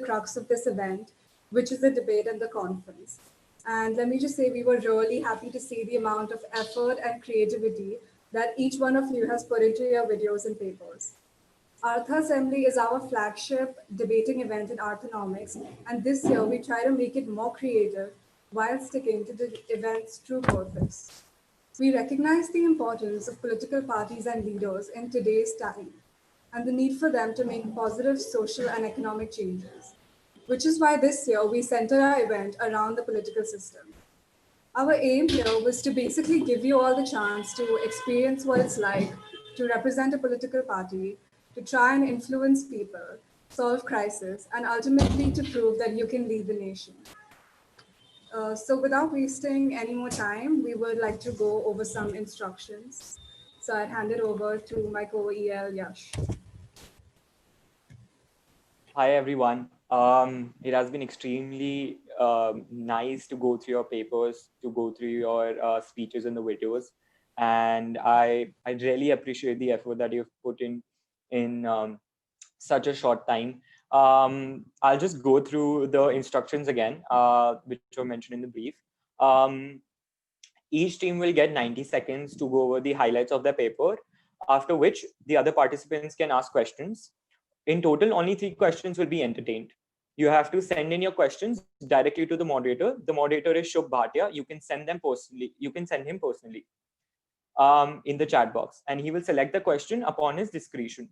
crux of this event, which is the debate and the conference. And let me just say, we were really happy to see the amount of effort and creativity that each one of you has put into your videos and papers. Artha Assembly is our flagship debating event in Arthanomics, and this year we try to make it more creative while sticking to the event's true purpose. We recognize the importance of political parties and leaders in today's time and the need for them to make positive social and economic changes, which is why this year we center our event around the political system. Our aim here was to basically give you all the chance to experience what it's like to represent a political party, to try and influence people, solve crises, and ultimately to prove that you can lead the nation. So without wasting any more time, we would like to go over some instructions. So I'd hand it over to my co-EL, Yash. Hi, everyone. It has been extremely nice to go through your papers, to go through your speeches and the videos. And I really appreciate the effort that you've put in such a short time. I'll just go through the instructions again, which were mentioned in the brief. Each team will get 90 seconds to go over the highlights of their paper, after which the other participants can ask questions. In total, only 3 questions will be entertained. You have to send in your questions directly to the moderator. The moderator is Shubh Bhatia. You can send them personally. You can send him personally in the chat box, and he will select the question upon his discretion.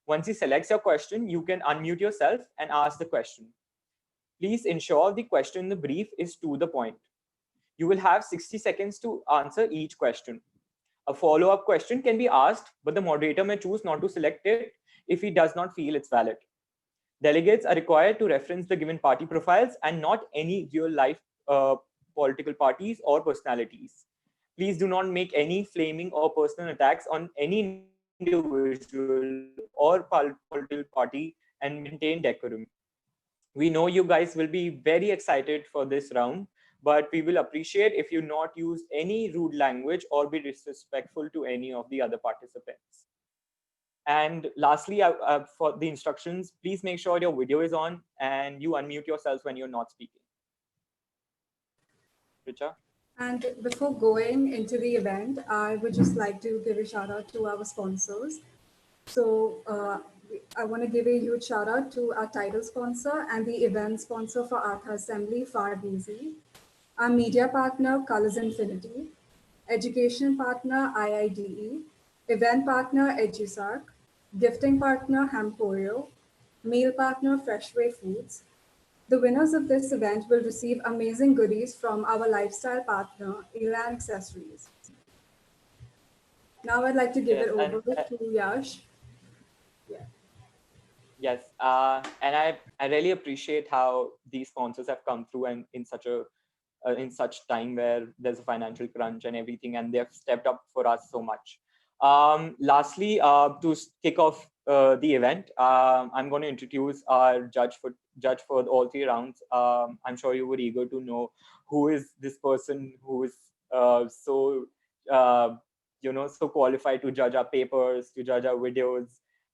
Once he selects your question, you can unmute yourself and ask the question. Please ensure the question in the brief is to the point. You will have 60 seconds to answer each question. A follow-up question can be asked, but the moderator may choose not to select it if he does not feel it's valid. Delegates are required to reference the given party profiles and not any real-life political parties or personalities. Please do not make any flaming or personal attacks on any individual or political party and maintain decorum. We know you guys will be very excited for this round, but we will appreciate if you not use any rude language or be disrespectful to any of the other participants. And lastly, for the instructions, please make sure your video is on and you unmute yourselves when you're not speaking. Richa? And before going into the event, I would just like to give a shout out to our sponsors. So I want to give a huge shout out to our title sponsor and the event sponsor for Artha Assembly, Farbeezy, our media partner, Colors Infinity, education partner, IIDE, event partner, EduSarc, gifting partner, Hamporio, meal partner, Freshway Foods. The winners of this event will receive amazing goodies from our lifestyle partner, Elan Accessories. Now I'd like to give it over to Yash. Yeah. Yes, and I really appreciate how these sponsors have come through and in such time where there's a financial crunch and everything, and they've stepped up for us so much. Lastly, to kick off the event, I'm going to introduce our judge for all 3 rounds. I'm sure you were eager to know who is this person who is so qualified to judge our papers, to judge our videos.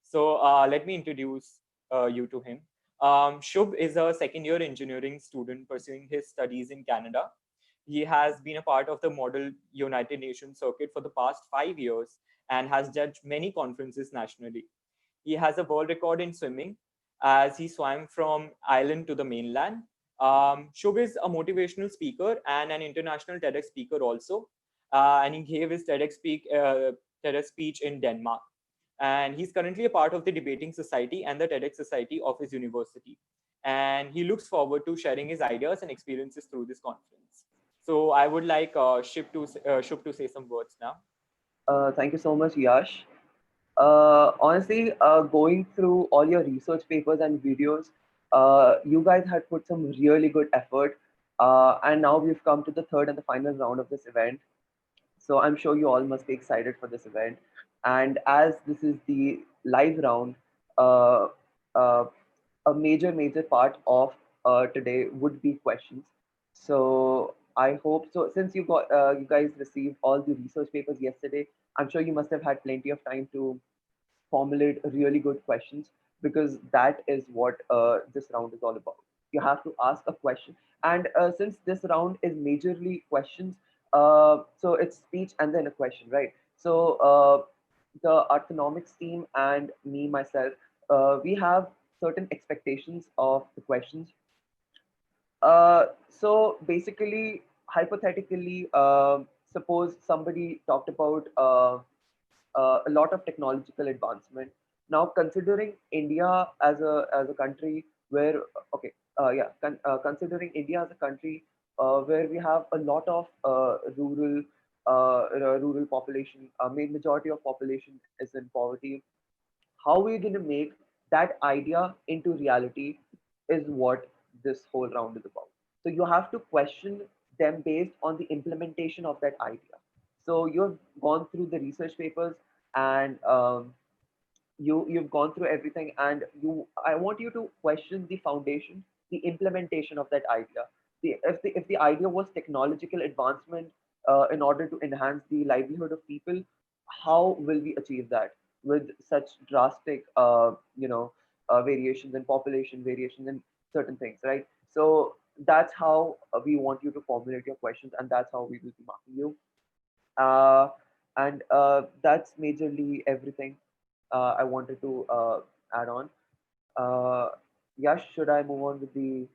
So let me introduce you to him. Shubh is a second-year engineering student pursuing his studies in Canada. He has been a part of the Model United Nations circuit for the past 5 years and has judged many conferences nationally. He has a world record in swimming as he swam from Ireland to the mainland. Shubh is a motivational speaker and an international TEDx speaker also. And he gave his TEDx speech in Denmark. And he's currently a part of the debating society and the TEDx society of his university. And he looks forward to sharing his ideas and experiences through this conference. So I would like Shubh to say some words now. Thank you so much, Yash. Honestly, going through all your research papers and videos, you guys had put some really good effort. And now we've come to the third and the final round of this event. So I'm sure you all must be excited for this event. And as this is the live round, uh, uh, a major part of today would be questions. So I hope so. Since you guys received all the research papers yesterday, I'm sure you must have had plenty of time to formulate really good questions. because that is what this round is all about. You have to ask a question. And since this round is majorly questions, so it's speech and then a question, right? So the Arthanomics team and me, myself, we have certain expectations of the questions. So basically, hypothetically, suppose somebody talked about a lot of technological advancement. Now, considering India as a country where, okay, considering India as a country where we have a lot of rural population, main majority of population is in poverty. How we're going to make that idea into reality is what this whole round is about. So you have to question them based on the implementation of that idea. So you've gone through the research papers and you've gone through everything, and I want you to question the foundation, the implementation of that idea. If the idea was technological advancement in order to enhance the livelihood of people, how will we achieve that with such drastic variations in population, variations in certain things, right? So that's how we want you to formulate your questions, and that's how we will be marking you. uh, and that's majorly everything I wanted to add on. Uh, Yash, should I move on with the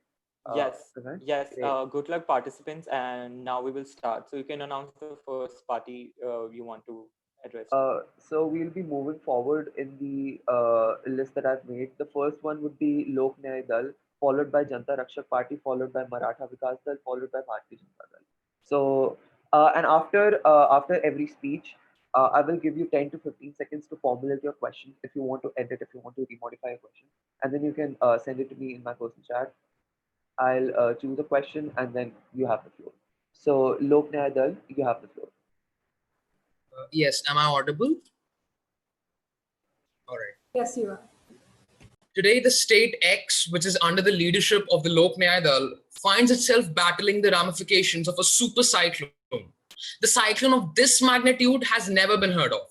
Yes, event? yes. Great. Good luck, participants. And now we will start. So you can announce the first party you want to address to. So we'll be moving forward in the list that I've made. The first one would be Lok Nyay Dal, followed by Janta Rakshak Party, followed by Maratha Vikas Dal, followed by Bharatiya Janata Dal. So, and after every speech, I will give you 10 to 15 seconds to formulate your question. If you want to edit, if you want to remodify a question, and then you can send it to me in my personal chat. I'll choose a question, and then you have the floor. So, Lok Nyay Dal, you have the floor. Yes, am I audible? All right. Yes, you are. Today, the state X, which is under the leadership of the Lok Nyay Dal, finds itself battling the ramifications of a super cyclone. The cyclone of this magnitude has never been heard of.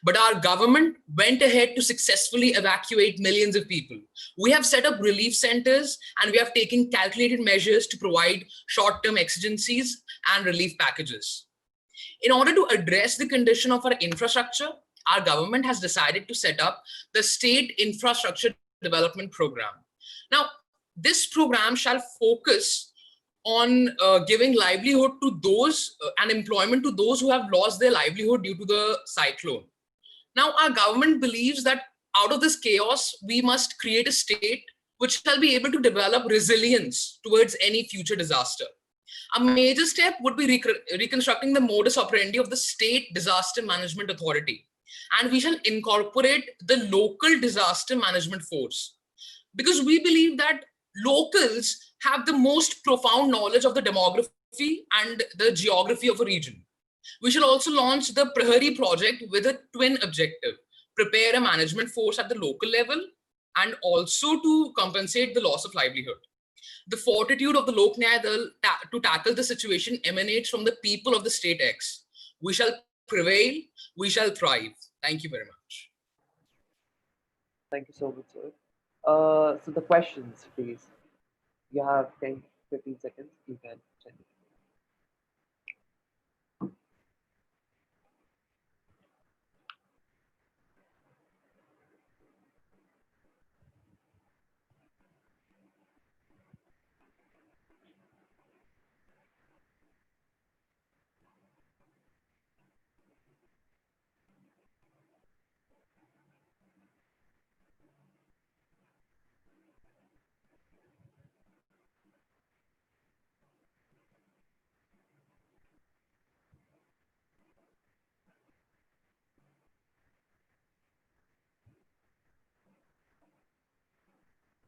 But our government went ahead to successfully evacuate millions of people. We have set up relief centers and we have taken calculated measures to provide short-term exigencies and relief packages. In order to address the condition of our infrastructure, our government has decided to set up the State Infrastructure Development Program. Now, this program shall focus on giving livelihood to those and employment to those who have lost their livelihood due to the cyclone. Now, our government believes that out of this chaos, we must create a state which shall be able to develop resilience towards any future disaster. A major step would be reconstructing the modus operandi of the State Disaster Management Authority. And we shall incorporate the local disaster management force. Because we believe that locals have the most profound knowledge of the demography and the geography of a region. We shall also launch the Prahari project with a twin objective: prepare a management force at the local level and also to compensate the loss of livelihood. The fortitude of the Lok Nyay Dal to tackle the situation emanates from the people of the state X. We shall prevail, we shall thrive. Thank you very much. Thank you so much, sir. So the questions, please. You have 10, 15 seconds. You can send it.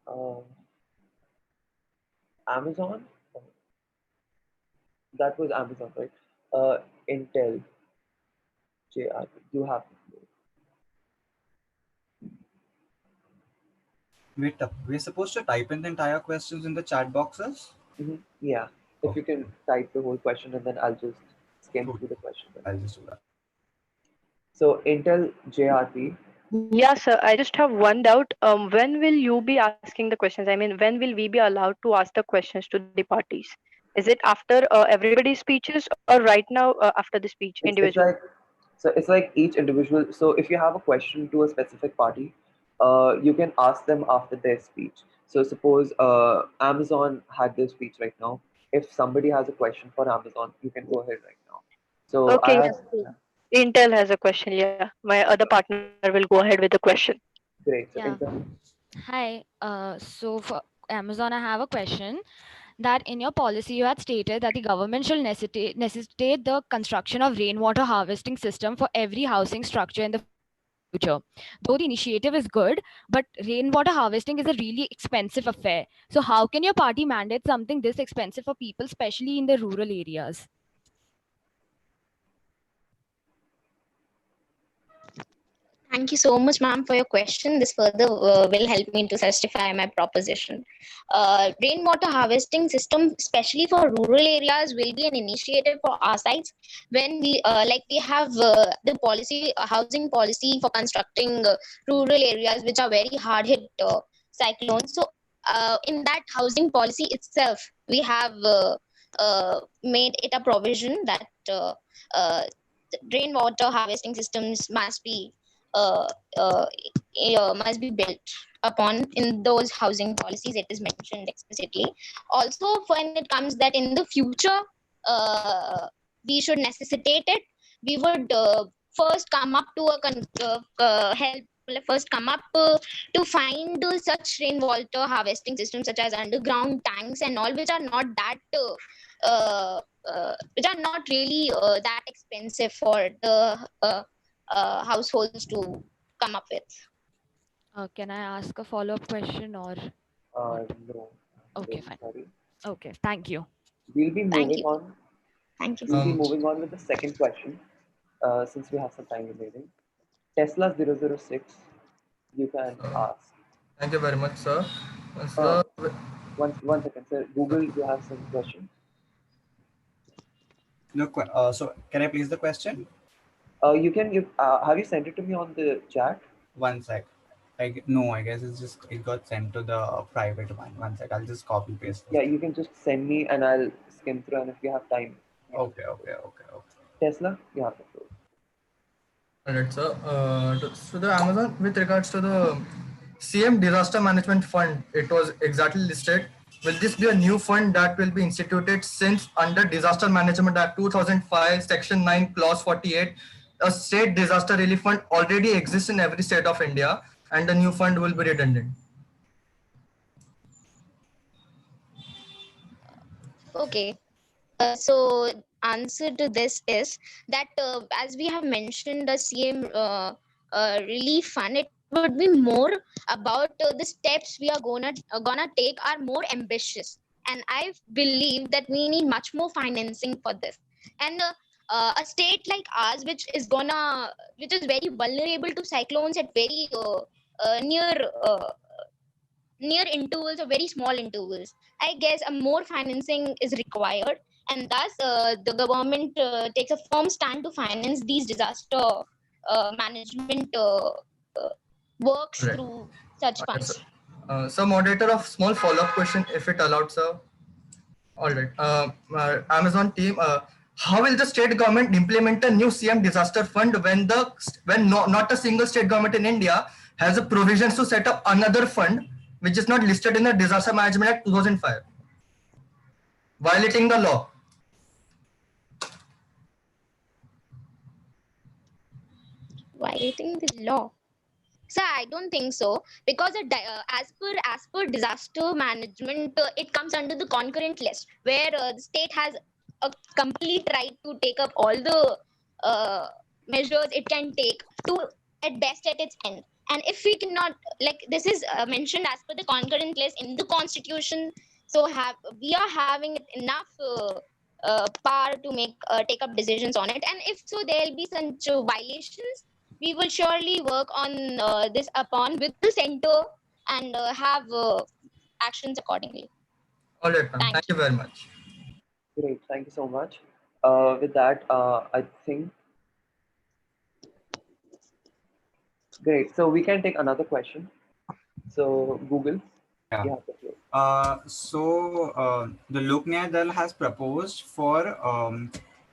Uh, Amazon? That was Amazon, right? Intel, JR, you have the floor. Wait up. We're supposed to type in the entire questions in the chat boxes? Yeah, if you can type the whole question and then I'll just skim Cool. through the question. I'll just do that. So Intel JRP, Yeah, sir. I just have one doubt. When will you be asking the questions? I mean, when will we be allowed to ask the questions to the parties? Is it after everybody's speeches or right now after the speech It's individually? like, so it's like each individual. So if you have a question to a specific party, you can ask them after their speech. So suppose Amazon had their speech right now. If somebody has a question for Amazon, you can go ahead right now. So I Okay, have, yes. Intel has a question. Yeah, my other partner will go ahead with the question. great. So Yeah. Hi. So for Amazon, I have a question that in your policy you had stated that the government shall necessitate the construction of rainwater harvesting system for every housing structure in the future. Though the initiative is good, but rainwater harvesting is a really expensive affair. So how can your party mandate something this expensive for people, especially in the rural areas? Thank you so much, ma'am, for your question. This further will help me to justify my proposition. Rainwater harvesting system, especially for rural areas, will be an initiative for our sites when we have the policy, housing policy for constructing rural areas which are very hard hit cyclones. So, in that housing policy itself, we have made it a provision that rainwater harvesting systems uh, uh, must be built upon in those housing policies. It is mentioned explicitly. Also, when it comes that in the future we should necessitate it, we would first come up to help first come up to find such rainwater harvesting systems such as underground tanks and all, which are not that which are not really that expensive for the households to come up with. Can I ask a follow-up question or not? no, I'm Okay, really fine. sorry. Okay, thank you. We'll be Thank moving you. on. Thank you. We'll be moving on with the second question, since we have some time remaining. Tesla 006, you can ask. Thank you very much, sir. Uh, Sir, one second, sir. Google, you have some question. No, so can I please the question? You can. Have you sent it to me on the chat? One sec. No, I guess it's just it got sent to the private one. One sec. I'll just copy paste this. Yeah, you can just send me and I'll skim through. And if you have time, Okay. Tesla, you have the floor. alright, sir. So the Amazon, with regards to the CM Disaster Management Fund, it was exactly listed. Will this be a new fund that will be instituted since under Disaster Management Act 2005, Section 9, Clause 48, a state disaster relief fund already exists in every state of India, and the new fund will be redundant? Okay. So answer to this is that as we have mentioned the CM relief fund, it would be more about the steps we are gonna take are more ambitious, and I believe that we need much more financing for this. And a state like ours, which is very vulnerable to cyclones at very near uh, near intervals or very small intervals, I guess a more financing is required, and thus the government takes a firm stand to finance these disaster management uh, works Right. through such funds. So moderator, of small follow-up question, if it allowed, sir. All right. Amazon team, how will the state government implement a new CM disaster fund when not a single state government in India has a provisions to set up another fund which is not listed in the Disaster Management Act 2005, violating the law? Violating the law? So I don't think so, because as per disaster management, it comes under the concurrent list where the state has a complete right to take up all the measures it can take to at best at its end. And if we cannot, like this is mentioned as per the concurrent list in the constitution, so have we are having enough power to take up decisions on it. And if so, there will be such violations, we will surely work on this upon with the center and have actions accordingly. All right, ma'am. Thank you very much. Great, thank you so much. With that, I think Great. So we can take another question. So Google, Yeah. you have the floor. The Lok Nyaya Dal has proposed for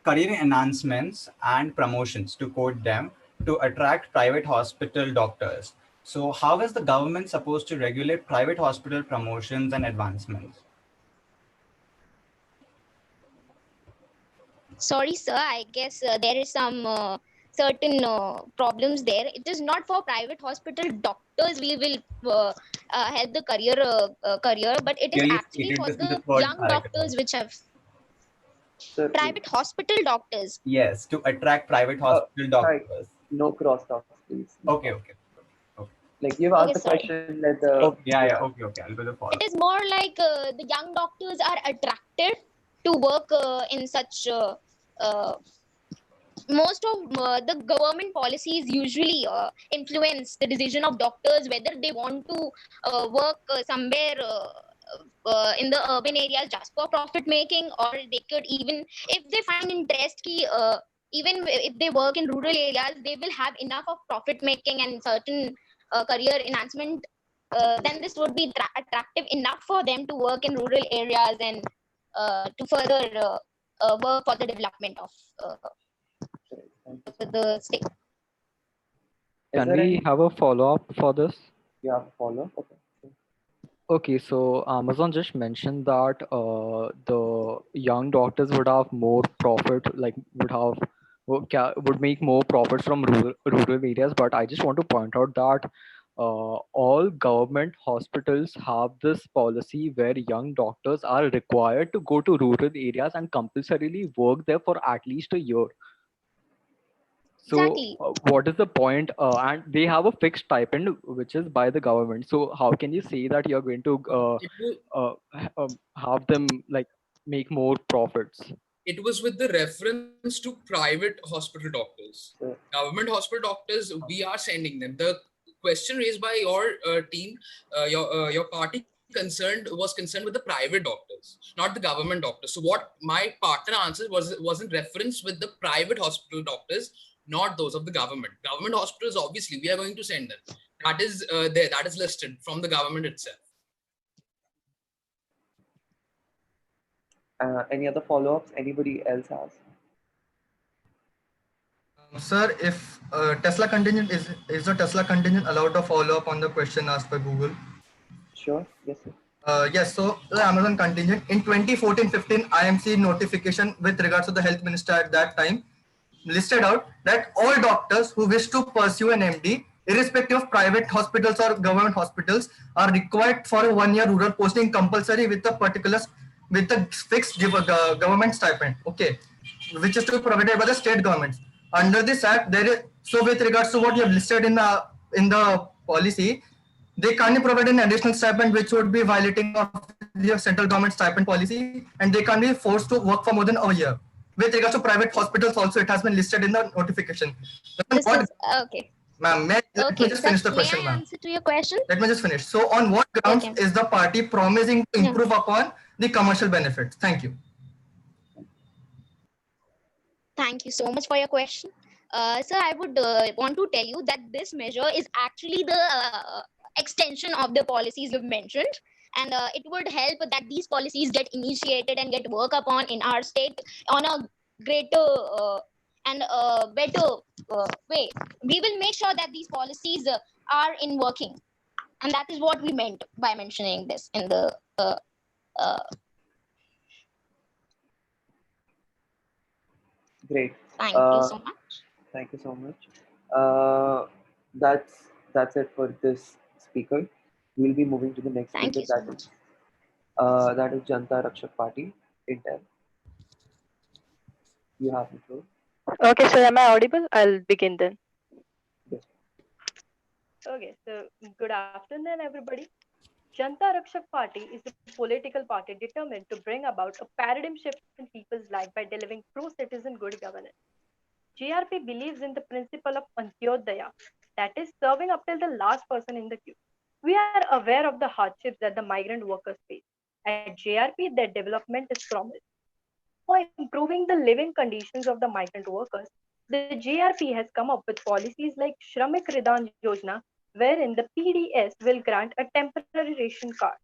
career enhancements and promotions, to quote them, to attract private hospital doctors. So how is the government supposed to regulate private hospital promotions and advancements? Sorry, sir. I guess there is some certain problems there. It is not for private hospital doctors we will help the career, but it is Clearly actually stated for this in the the third young paragraph. doctors which have Sir, please. private hospital doctors. Yes, to attract private hospital Sorry, doctors. no cross talks, please. No Okay, cross. okay. Like you've Okay, asked the sorry. question, let the Oh, yeah, okay. I'll go to follow. It is more like the young doctors are attracted to work in such most of the government policies usually influence the decision of doctors whether they want to work somewhere in the urban areas just for profit making, or they could even, if they find interest ki, even if they work in rural areas, they will have enough of profit making and certain career enhancement, then this would be attractive enough for them to work in rural areas and to further work for the development of the state. Is Can there we any? have a follow-up for this? You have a follow-up? Okay. Okay, so Amazon just mentioned that the young doctors would have more profit, like would make more profits from rural areas. But I just want to point out that all government hospitals have this policy where young doctors are required to go to rural areas and compulsorily work there for at least a year. So Exactly. what is the point? And they have a fixed stipend, which is by the government. So how can you say that you're going to have them like make more profits? It was with the reference to private hospital doctors. Government hospital doctors, we are sending them. The question raised by your team, your party was concerned with the private doctors, not the government doctors. So what my partner answered was in reference with the private hospital doctors, not those of the government. Government hospitals, obviously, we are going to send them. That is there. That is listed from the government itself. Any other follow-ups? Anybody else has? Sir, if Tesla contingent is the Tesla contingent allowed a follow-up on the question asked by Google? Sure. Yes, sir. Yes, so the Amazon contingent in 2014-15 IMC notification with regards to the health minister at that time listed out that all doctors who wish to pursue an MD, irrespective of private hospitals or government hospitals, are required for a 1-year rural posting compulsory with a fixed government stipend, okay, which is to be provided by the state governments. Under this act, there is, so with regards to what you have listed in the policy, they can't provide an additional stipend which would be violating of the central government stipend policy, and they can't be forced to work for more than a year. With regards to private hospitals also, it has been listed in the notification. This is okay. Ma'am, let me just finish the question, May I ma'am. answer to your question? Let me just finish. So on what grounds Okay. is the party promising to improve upon the commercial benefits? Thank you. Thank you so much for your question. Sir, I would want to tell you that this measure is actually the extension of the policies you've mentioned. And it would help that these policies get initiated and get work upon in our state on a greater and better way. We will make sure that these policies are in working. And that is what we meant by mentioning this in the Great. thank you so much. Thank you so much. That's it for this speaker. We'll be moving to the next Thank speaker. you so much. That is Janata Rakshak Party, Intel. You have the floor. Okay, so am I audible? I'll begin then. Yes. Okay, so good afternoon, everybody. Janta Rakshak Party is a political party determined to bring about a paradigm shift in people's life by delivering true citizen good governance. GRP believes in the principle of Antyodaya, that is, serving up till the last person in the queue. We are aware of the hardships that the migrant workers face. At GRP, their development is promised. For improving the living conditions of the migrant workers, The JRP has come up with policies like Shramik Ridan Yojana, wherein the PDS will grant a temporary ration card.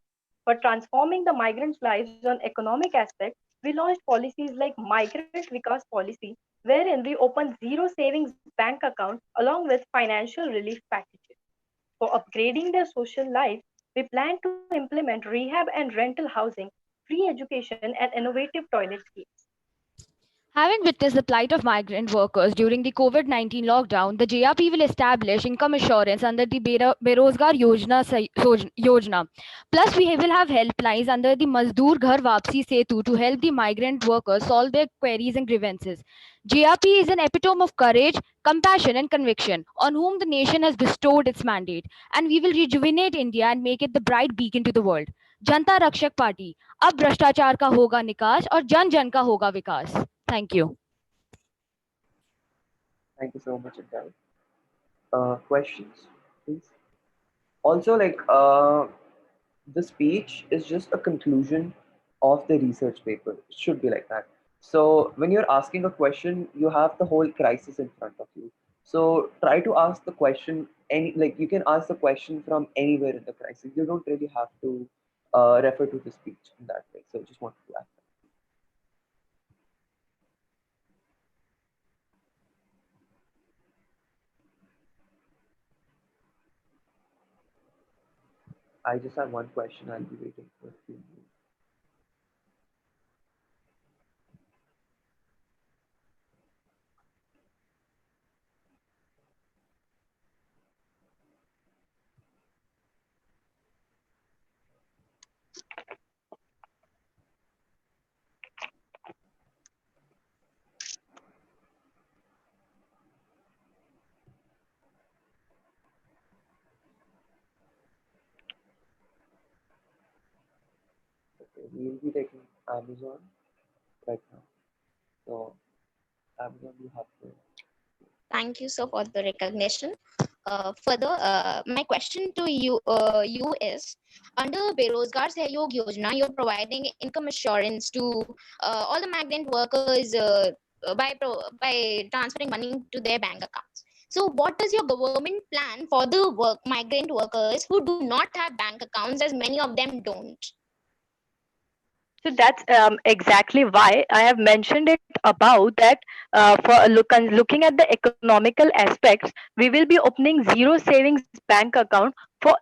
For transforming the migrants' lives on economic aspect, we launched policies like Migrant Vikas Policy, wherein we opened zero savings bank accounts along with financial relief packages. For upgrading their social lives, we plan to implement rehab and rental housing, free education, and innovative toilet schemes. Having witnessed the plight of migrant workers during the COVID-19 lockdown, the JRP will establish income assurance under the Berozgar Yojana. Plus, we will have helplines under the Mazdoor Ghar Vapsi Setu to help the migrant workers solve their queries and grievances. JRP is an epitome of courage, compassion, and conviction on whom the nation has bestowed its mandate, and we will rejuvenate India and make it the bright beacon to the world. जनता रक्षक party अब भ्रष्टाचार का होगा निकास और जन जन का होगा विकास. Thank you. Thank you so much, Adele. Questions, please. Also, the speech is just a conclusion of the research paper. It should be like that. So when you're asking a question, you have the whole crisis in front of you. So try to ask the question you can ask the question from anywhere in the crisis. You don't really have to refer to the speech in that way. So I just wanted to add that. I just have one question. I'll be waiting for a few minutes. Okay, we'll be taking Amazon right now. So Amazon, you have to. Thank you so for the recognition. Further, my question to you is, under Berozgar Sahyog Yojana, you're providing income assurance to all the migrant workers by transferring money to their bank accounts. So what is your government plan for the migrant workers who do not have bank accounts, as many of them don't? So that's exactly why I have mentioned it about that. Looking at the economical aspects, we will be opening zero savings bank account for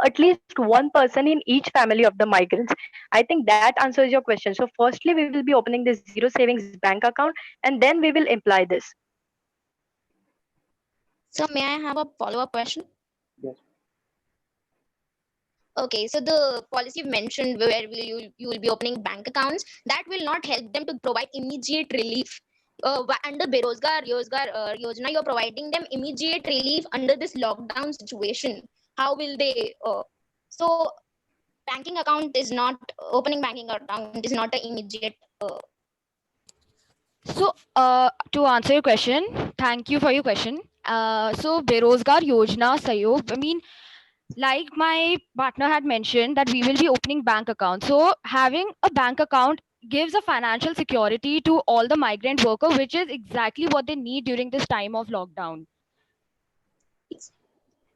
at least one person in each family of the migrants. I think that answers your question. So firstly, we will be opening this zero savings bank account, and then we will imply this. So may I have a follow-up question? Yes. Okay, so the policy you mentioned where you will be opening bank accounts, that will not help them to provide immediate relief. Under Berozgar Yojana, you're providing them immediate relief under this lockdown situation. How will they? So banking account is not opening banking account is not an immediate. So, to answer your question, thank you for your question. So, Berozgar Yojana Sayog, I mean, like my partner had mentioned that we will be opening bank accounts. So, having a bank account gives a financial security to all the migrant worker, which is exactly what they need during this time of lockdown.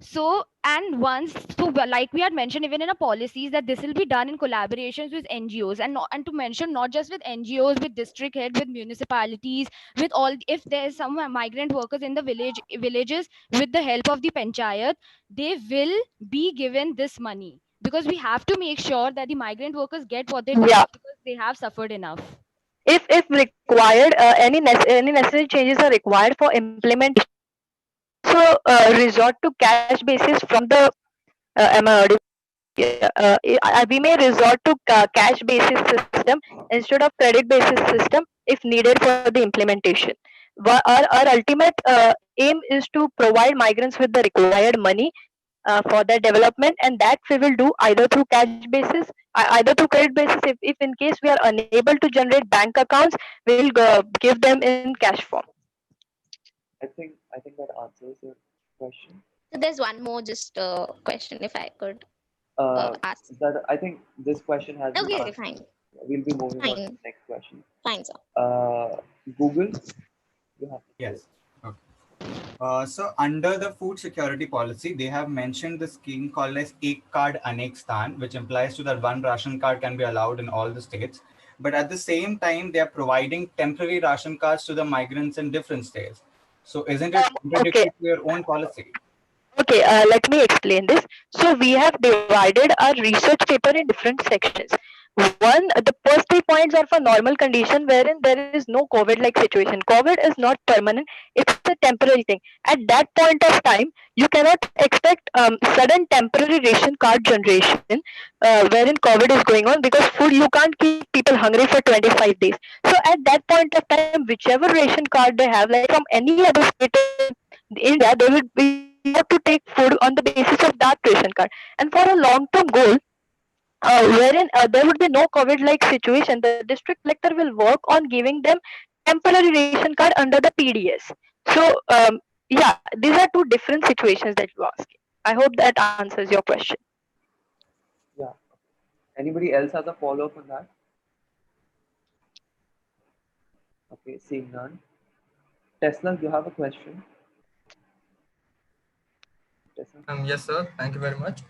So, and once, so like we had mentioned, even in our policies, that this will be done in collaborations with NGOs, and to mention not just with NGOs, with district heads, with municipalities, with all. If there's some migrant workers in the villages, with the help of the panchayat, they will be given this money, because we have to make sure that the migrant workers get what they deserve, because they have suffered enough. If required, any necessary changes are required for implementation. So resort to cash basis from the am I audible? We may resort to cash basis system instead of credit basis system if needed for the implementation. Our ultimate aim is to provide migrants with the required money for their development, and that we will do either through cash basis, either through credit basis. If in case we are unable to generate bank accounts, we will give them in cash form. I think that answers your question. So there's one more just question, if I could ask. That I think this question has been Okay, answered. fine. We'll be moving on to Fine. the next question. Fine, sir. Google, You have Yes. Okay. So under the food security policy, they have mentioned the scheme called as Ek Card Anek Sthan, which implies to that one ration card can be allowed in all the states. But at the same time, they are providing temporary ration cards to the migrants in different states. So isn't it Okay. contradictory to your own policy? Okay, let me explain this. So we have divided our research paper in different sections. One, the first 3 points are for normal condition wherein there is no COVID-like situation. COVID is not permanent; it's a temporary thing. At that point of time, you cannot expect sudden temporary ration card generation wherein COVID is going on because food you can't keep people hungry for 25 days. So at that point of time, whichever ration card they have, like from any other state in India, they will be allowed to take food on the basis of that ration card. And for a long-term goal, wherein there would be no COVID-like situation, the district collector will work on giving them temporary ration card under the PDS. So, yeah, these are two different situations that you ask. I hope that answers your question. Yeah. Anybody else has a follow-up on that? Okay, seeing none. Tesla, you have a question? Tesla? Yes, sir. Thank you very much.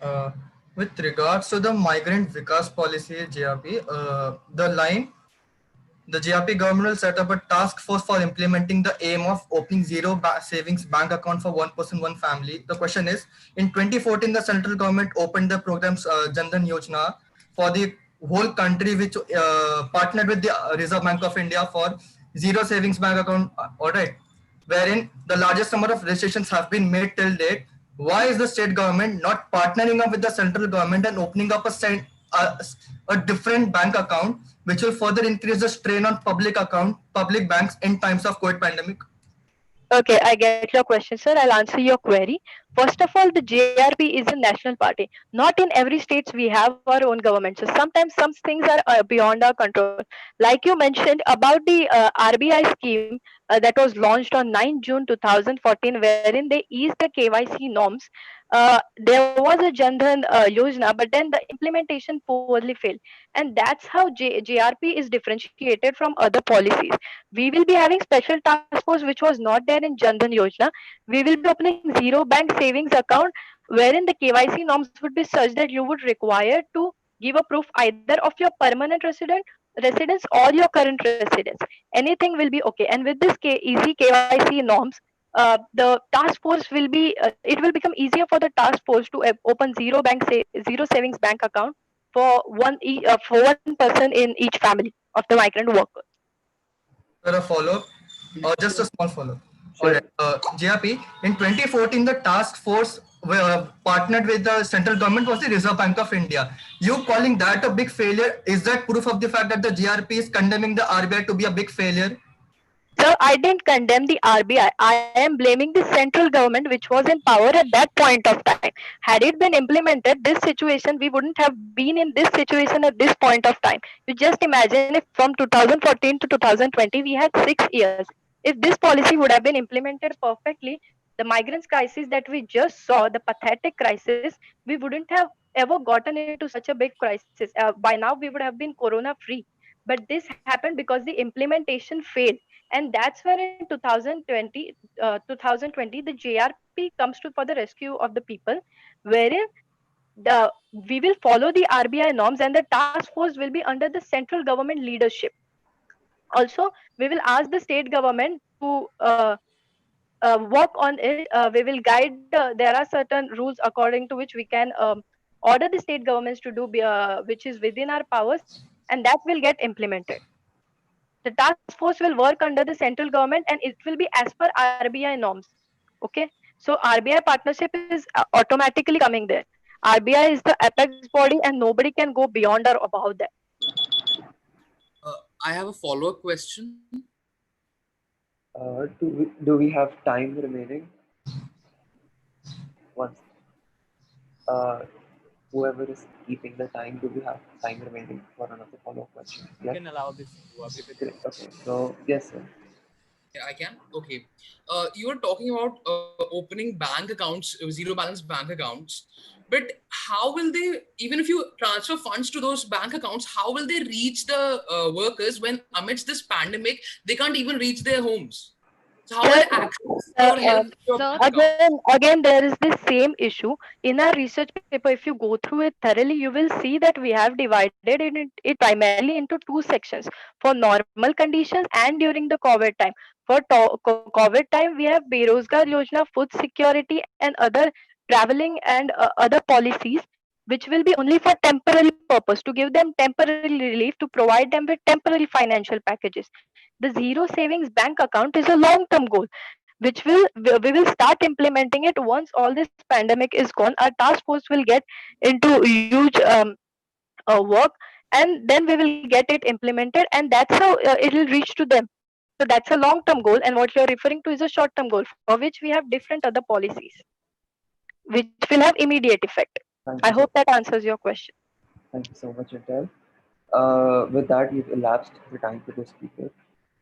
With regards to the migrant Vikas policy, JRP, the JRP government will set up a task force for implementing the aim of opening zero savings bank account for one person, one family. The question is, in 2014, the central government opened the programs Jan Dhan Yojana for the whole country, which partnered with the Reserve Bank of India for zero savings bank account. All right, wherein the largest number of registrations have been made till date. Why is the state government not partnering up with the central government and opening up a different bank account, which will further increase the strain on public banks in times of COVID pandemic? Okay, I get your question, sir. I'll answer your query. First of all, the JRP is a national party. Not in every states we have our own government. So sometimes some things are beyond our control. Like you mentioned about the RBI scheme that was launched on 9 June 2014, wherein they eased the KYC norms. There was a Jan Dhan Yojana, but then the implementation poorly failed. And that's how JRP is differentiated from other policies. We will be having special task force which was not there in Jan Dhan Yojana. We will be opening zero bank savings account wherein the KYC norms would be such that you would require to give a proof either of your permanent residence or your current residence. Anything will be okay. And with this easy KYC norms, the task force will be it will become easier for the task force to open zero savings bank account for for one person in each family of the migrant worker. A follow-up or just a small follow-up? Sure. All right. JRP, in 2014, the task force partnered with the central government was the Reserve Bank of India. You calling that a big failure? Is that proof of the fact that the JRP is condemning the RBI to be a big failure? So I didn't condemn the RBI. I am blaming the central government, which was in power at that point of time. Had it been implemented, this situation, we wouldn't have been in this situation at this point of time. You just imagine if from 2014 to 2020, we had 6 years. If this policy would have been implemented perfectly, the migrants crisis that we just saw, the pathetic crisis, we wouldn't have ever gotten into such a big crisis. By now, we would have been corona free. But this happened because the implementation failed, and that's where in 2020 the JRP comes to for the rescue of the people, wherein the we will follow the RBI norms and the task force will be under the central government leadership. Also, we will ask the state government to work on it. We will guide. There are certain rules according to which we can order the state governments to do which is within our powers, and that will get implemented. The task force will work under the central government and it will be as per RBI norms. Okay. So RBI partnership is automatically coming there. RBI is the apex body and nobody can go beyond or above that. I have a follow-up question. Do we have time remaining? Once. Whoever is keeping the time, do we have time remaining for another follow-up question? You can allow this to up if it Great. Okay. So yes, sir. Yeah, I can. Okay. You were talking about opening bank accounts, zero balance bank accounts. But how will they, even if you transfer funds to those bank accounts, how will they reach the workers when amidst this pandemic, they can't even reach their homes? So how will Sir, access or help to a sir, bank account? again, there is this same issue in our research paper. If you go through it thoroughly, you will see that we have divided it primarily into two sections: for normal conditions and during the COVID time. For COVID time, we have Berozgar Yojana, food security, and other traveling and other policies, which will be only for temporary purpose, to give them temporary relief, to provide them with temporary financial packages. The zero savings bank account is a long term goal, which we will start implementing it once all this pandemic is gone. Our task force will get into huge work, and then we will get it implemented, and that's how it will reach to them. So that's a long term goal, and what you're referring to is a short term goal, for which we have different other policies which will have immediate effect. I Thank you hope so, that answers your question. thank you so much, Intel. With that, we've elapsed the time for this speaker.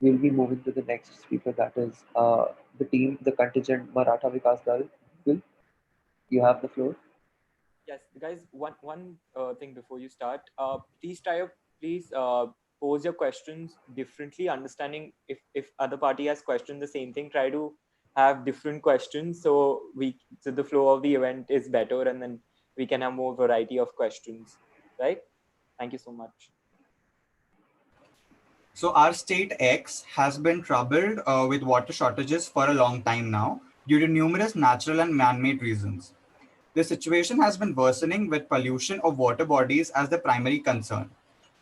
We'll be moving to the next speaker, that is the contingent Maratha Vikas Dal. Will, you have the floor. Yes, guys. One thing before you start. Please pose your questions differently. Understanding if other party has questioned the same thing, try to have different questions so the flow of the event is better, and then we can have more variety of questions. Right? Thank you so much. So our state X has been troubled with water shortages for a long time now due to numerous natural and man-made reasons. The situation has been worsening with pollution of water bodies as the primary concern,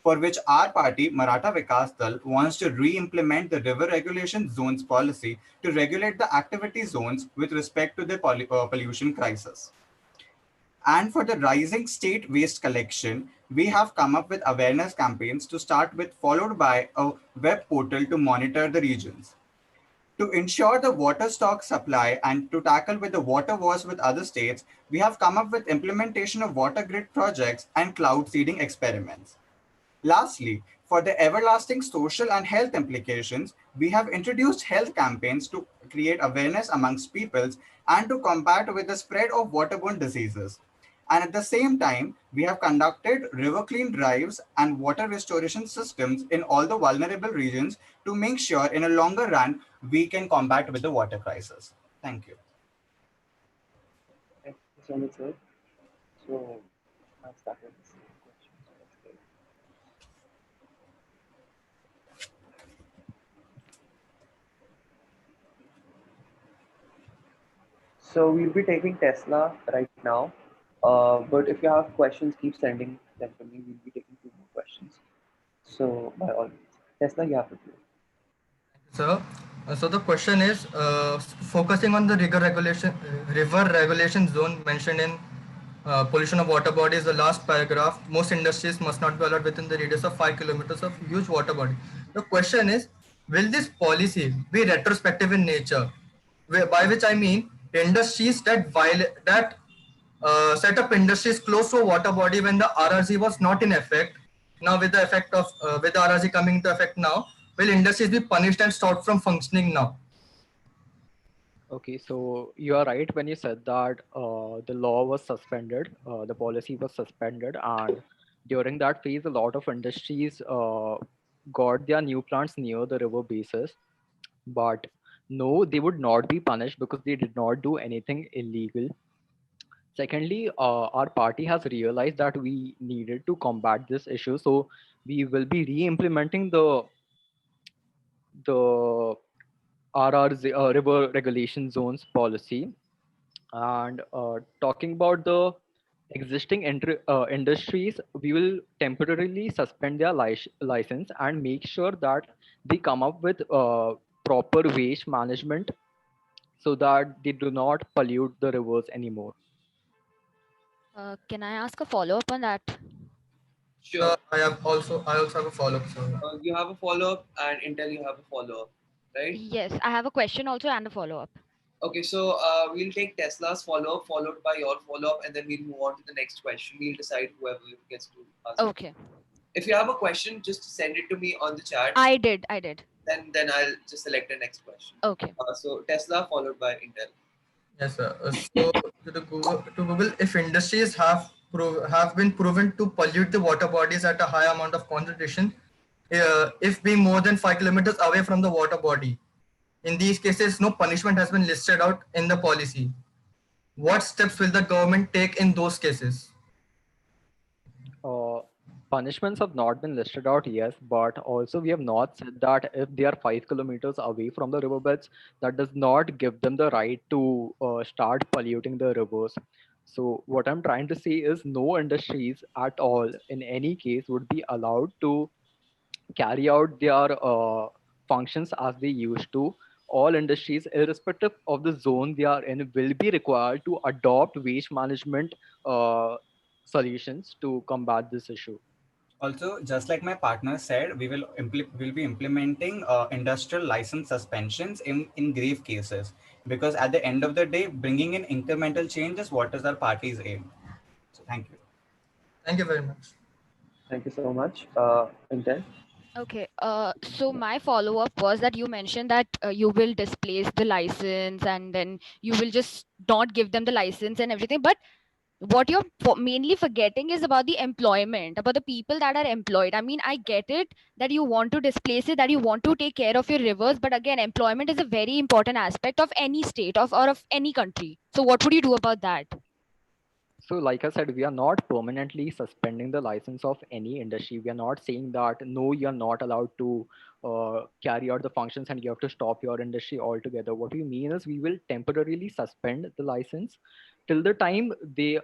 for which our party, Maratha Vikas Dal, wants to re-implement the river regulation zones policy to regulate the activity zones with respect to the pollution crisis. And for the rising state waste collection, we have come up with awareness campaigns to start with, followed by a web portal to monitor the regions. To ensure the water stock supply and to tackle with the water wars with other states, we have come up with implementation of water grid projects and cloud seeding experiments. Lastly, for the everlasting social and health implications, we have introduced health campaigns to create awareness amongst peoples and to combat with the spread of waterborne diseases. And at the same time, we have conducted river clean drives and water restoration systems in all the vulnerable regions to make sure in a longer run, we can combat with the water crisis. Thank you. Thank you so much, sir. So, I'll start with the same questions. So we'll be taking Tesla right now. But if you have questions, keep sending them to me. We'll be taking 2 more questions. So by all means, Tesla, you have the floor. So, so the question is focusing on the river regulation zone mentioned in pollution of water bodies, the last paragraph. Most industries must not be allowed within the radius of 5 kilometers of huge water body. The question is, will this policy be retrospective in nature? By which I mean industries that set up industries close to a water body when the RRZ was not in effect. Now, with the effect of with the RRZ coming into effect now, will industries be punished and stopped from functioning now? Okay, so you are right when you said that the law was suspended, the policy was suspended, and during that phase, a lot of industries got their new plants near the river bases. But no, they would not be punished because they did not do anything illegal. Secondly, our party has realized that we needed to combat this issue, so we will be re-implementing the RRZ river regulation zones policy. And talking about the existing industries, we will temporarily suspend their license and make sure that they come up with proper waste management so that they do not pollute the rivers anymore. Can I ask a follow up on that? Sure. I also have a follow up. So. You have a follow-up, and Intel, you have a follow-up, right? Yes, I have a question also and a follow up. Okay, so we'll take Tesla's follow-up followed by your follow-up, and then we'll move on to the next question. We'll decide whoever gets to ask. Okay. If you have a question, just send it to me on the chat. I did. Then I'll just select the next question. Okay. So Tesla followed by Intel. Yes, sir. So to Google, if industries have been proven to pollute the water bodies at a high amount of concentration, if being more than 5 kilometers away from the water body, In these cases, no punishment has been listed out in the policy. What steps will the government take in those cases? Punishments have not been listed out, yes, but also we have not said that if they are 5 kilometers away from the riverbeds, that does not give them the right to start polluting the rivers. So what I'm trying to say is no industries at all in any case would be allowed to carry out their functions as they used to. All industries, irrespective of the zone they are in, will be required to adopt waste management solutions to combat this issue. Also, just like my partner said, will be implementing industrial license suspensions in grave cases, because at the end of the day, bringing in incremental change is what is our party's aim. So thank you. Thank you very much. Thank you so much. Intel? Okay, so my follow-up was that you mentioned that you will displace the license and then you will just not give them the license and everything. But what you're mainly forgetting is about the employment, about the people that are employed. I mean, I get it that you want to displace it, that you want to take care of your rivers, but again, employment is a very important aspect of any state or of any country. So what would you do about that? So, like I said, we are not permanently suspending the license of any industry. We are not saying that no, you are not allowed to carry out the functions and you have to stop your industry altogether. What we mean is we will temporarily suspend the license till the time they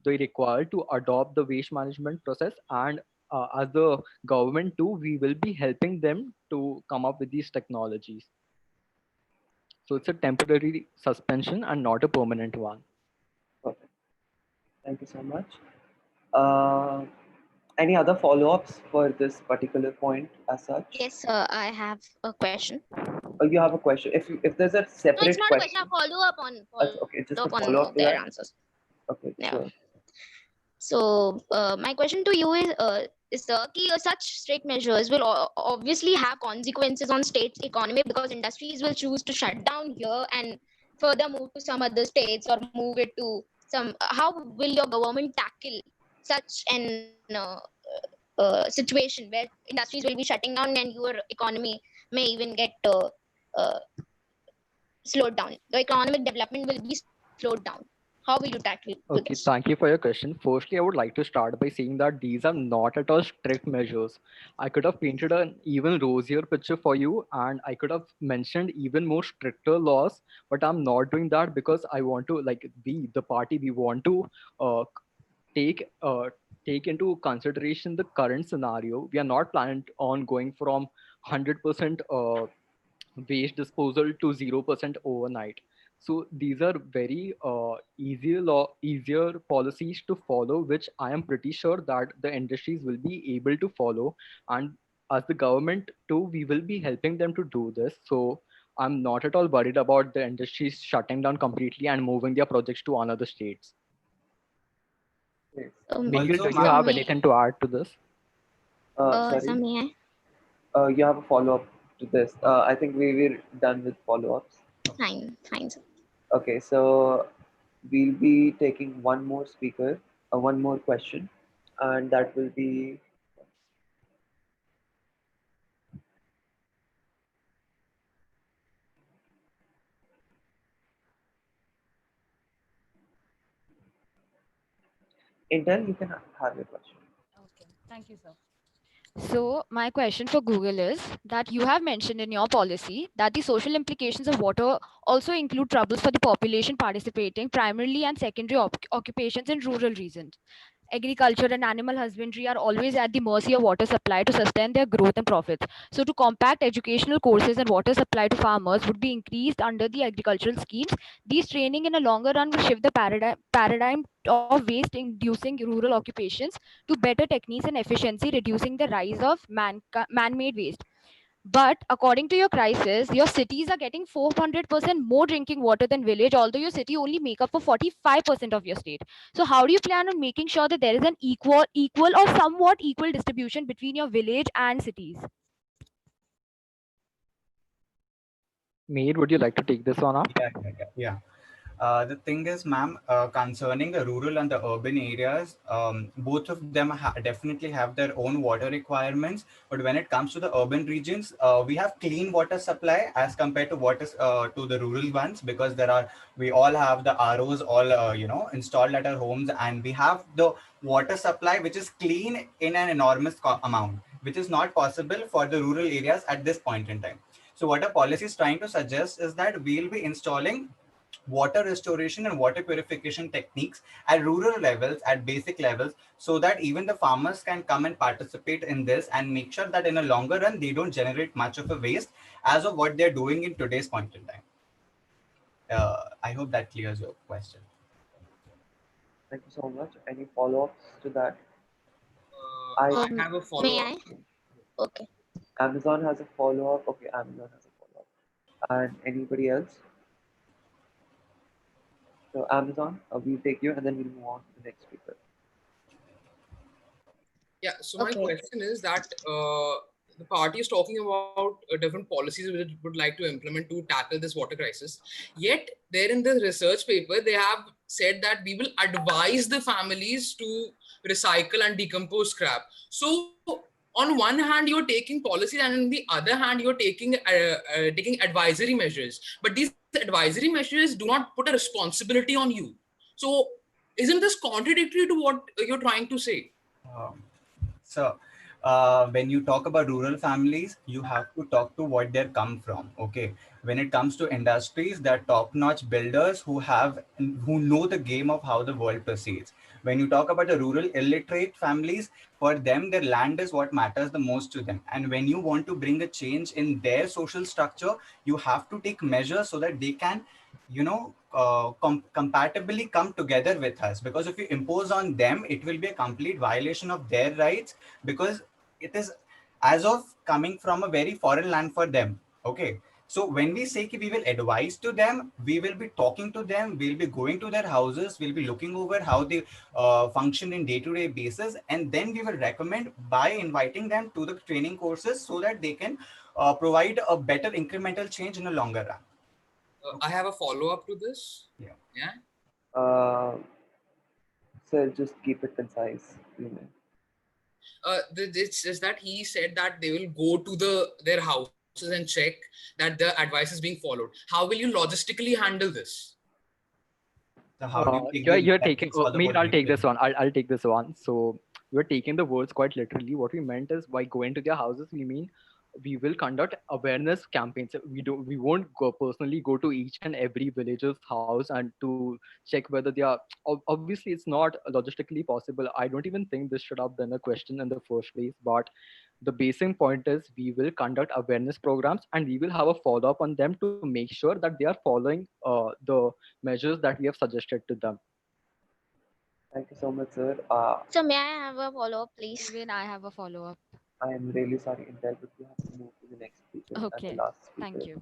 require to adopt the waste management process, and as the government too, we will be helping them to come up with these technologies. So it's a temporary suspension and not a permanent one. Perfect. Thank you so much. Uh, any other follow-ups for this particular point as such? Yes, I have a question. You have a question. If there's a No, separate it's not a question. question, A follow up on okay, just a follow-up to their that. answers. Okay, Yeah. sure. So my question to you is such strict measures will obviously have consequences on states' economy, because industries will choose to shut down here and further move to some other states or move it to some. How will your government tackle such an situation where industries will be shutting down and your economy may even get uh, slowed down? The economic development will be slowed down. How will you tackle Okay, this? thank you for your question. Firstly, I would like to start by saying that these are not at all strict measures. I could have painted an even rosier picture for you, and I could have mentioned even more stricter laws, but I'm not doing that because I want to, like, the party, we want to uh, take uh, take into consideration the current scenario. We are not planning on going from 100% waste disposal to 0% overnight. So these are very easier policies to follow, which I am pretty sure that the industries will be able to follow. And as the government too, we will be helping them to do this. So I'm not at all worried about the industries shutting down completely and moving their projects to another states. Yes. Nikhil, Also, do you have anything to add to this? Sorry. May You have a follow-up to this. I think we were done with follow-ups. I? Fine, sir. Okay, so we'll be taking one more speaker, one more question, and that will be Intel. You can have your question. Okay, thank you, sir. So my question for Google is that you have mentioned in your policy that the social implications of water also include troubles for the population participating primarily and secondary occupations in rural regions. Agriculture and animal husbandry are always at the mercy of water supply to sustain their growth and profits. So to compact educational courses and water supply to farmers would be increased under the agricultural schemes. These training in a longer run will shift the paradigm of waste inducing rural occupations to better techniques and efficiency, reducing the rise of man-made waste. But according to your crisis, your cities are getting 400% more drinking water than village, although your city only make up for 45% of your state. So how do you plan on making sure that there is an equal or somewhat equal distribution between your village and cities? Meir, would you like to take this one up? Yeah. The thing is, ma'am, concerning the rural and the urban areas, both of them definitely have their own water requirements. But when it comes to the urban regions, we have clean water supply as compared to what is to the rural ones, because we all have the ROs all installed at our homes, and we have the water supply which is clean in an enormous amount, which is not possible for the rural areas at this point in time. So what a policy is trying to suggest is that we'll be installing water restoration and water purification techniques at rural levels, at basic levels, so that even the farmers can come and participate in this and make sure that in a longer run they don't generate much of a waste as of what they're doing in today's point in time. I hope that clears your question. Thank you so much. Any follow-ups to that? I have a May follow-up. I? Okay. Amazon has a follow-up. Okay, Amazon has a follow-up. And anybody else? So Amazon, we'll take you and then we'll move on to the next speaker. Yeah, so my Okay. question is that the party is talking about different policies which it would like to implement to tackle this water crisis. Yet, there in the research paper, they have said that we will advise the families to recycle and decompose scrap. So, on one hand, you're taking policies, and on the other hand, you're taking advisory measures. But these advisory measures do not put a responsibility on you. So, isn't this contradictory to what you're trying to say? So, when you talk about rural families, you have to talk to what they come from. Okay, when it comes to industries, they're top-notch builders who know the game of how the world proceeds. When you talk about the rural illiterate families, for them, their land is what matters the most to them. And when you want to bring a change in their social structure, you have to take measures so that they can compatibly come together with us, because if you impose on them, it will be a complete violation of their rights, because it is as of coming from a very foreign land for them. Okay, so when we say we will advise to them, we will be talking to them, we'll be going to their houses, we'll be looking over how they function in day-to-day basis, and then we will recommend by inviting them to the training courses so that they can provide a better incremental change in the longer run. I have a follow-up to this. Yeah. So just keep it concise. It's just that he said that they will go to their houses and check that the advice is being followed. How will you logistically handle this? So how do you take You're taking. I'll take this one. I'll take this one. So we're taking the words quite literally. What we meant is by going to their houses, we mean we will conduct awareness campaigns. We won't personally go to each and every villager's house and to check whether they are. Obviously, it's not logistically possible. I don't even think this should have been a question in the first place. But the basic point is we will conduct awareness programs and we will have a follow up on them to make sure that they are following the measures that we have suggested to them. Thank you so much, sir. So may I have a follow-up, please? Even I have a follow-up. I am really sorry, Intel, but we have to move to the next speaker and Okay, the last speaker. thank you.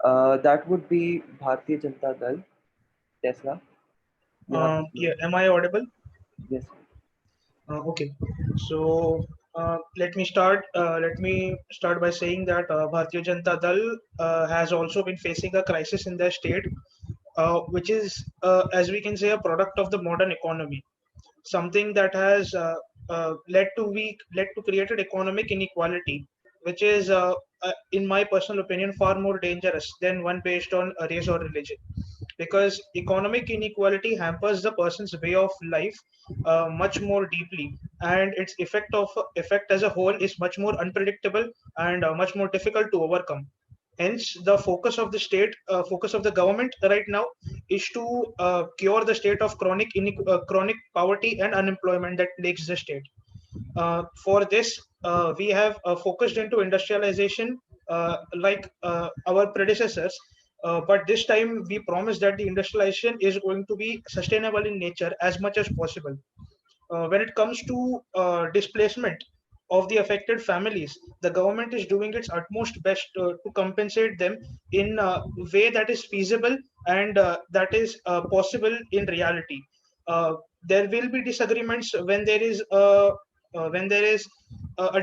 That would be Bharatiya Janata Dal, Tesla. Yeah, am I audible? Yes. Okay, so let me start. Let me start by saying that Bharatiya Janata Dal has also been facing a crisis in their state, which is, as we can say, a product of the modern economy. Something that has led to created economic inequality, which is, in my personal opinion, far more dangerous than one based on a race or religion, because economic inequality hampers the person's way of life much more deeply, and its effect as a whole is much more unpredictable and much more difficult to overcome. Hence, the focus of the government right now is to cure the state of chronic poverty and unemployment that plagues the state. For this, we have focused into industrialization like our predecessors, but this time we promise that the industrialization is going to be sustainable in nature as much as possible. When it comes to displacement of the affected families, the government is doing its utmost best to compensate them in a way that is feasible and that is possible in reality. There will be disagreements when there is a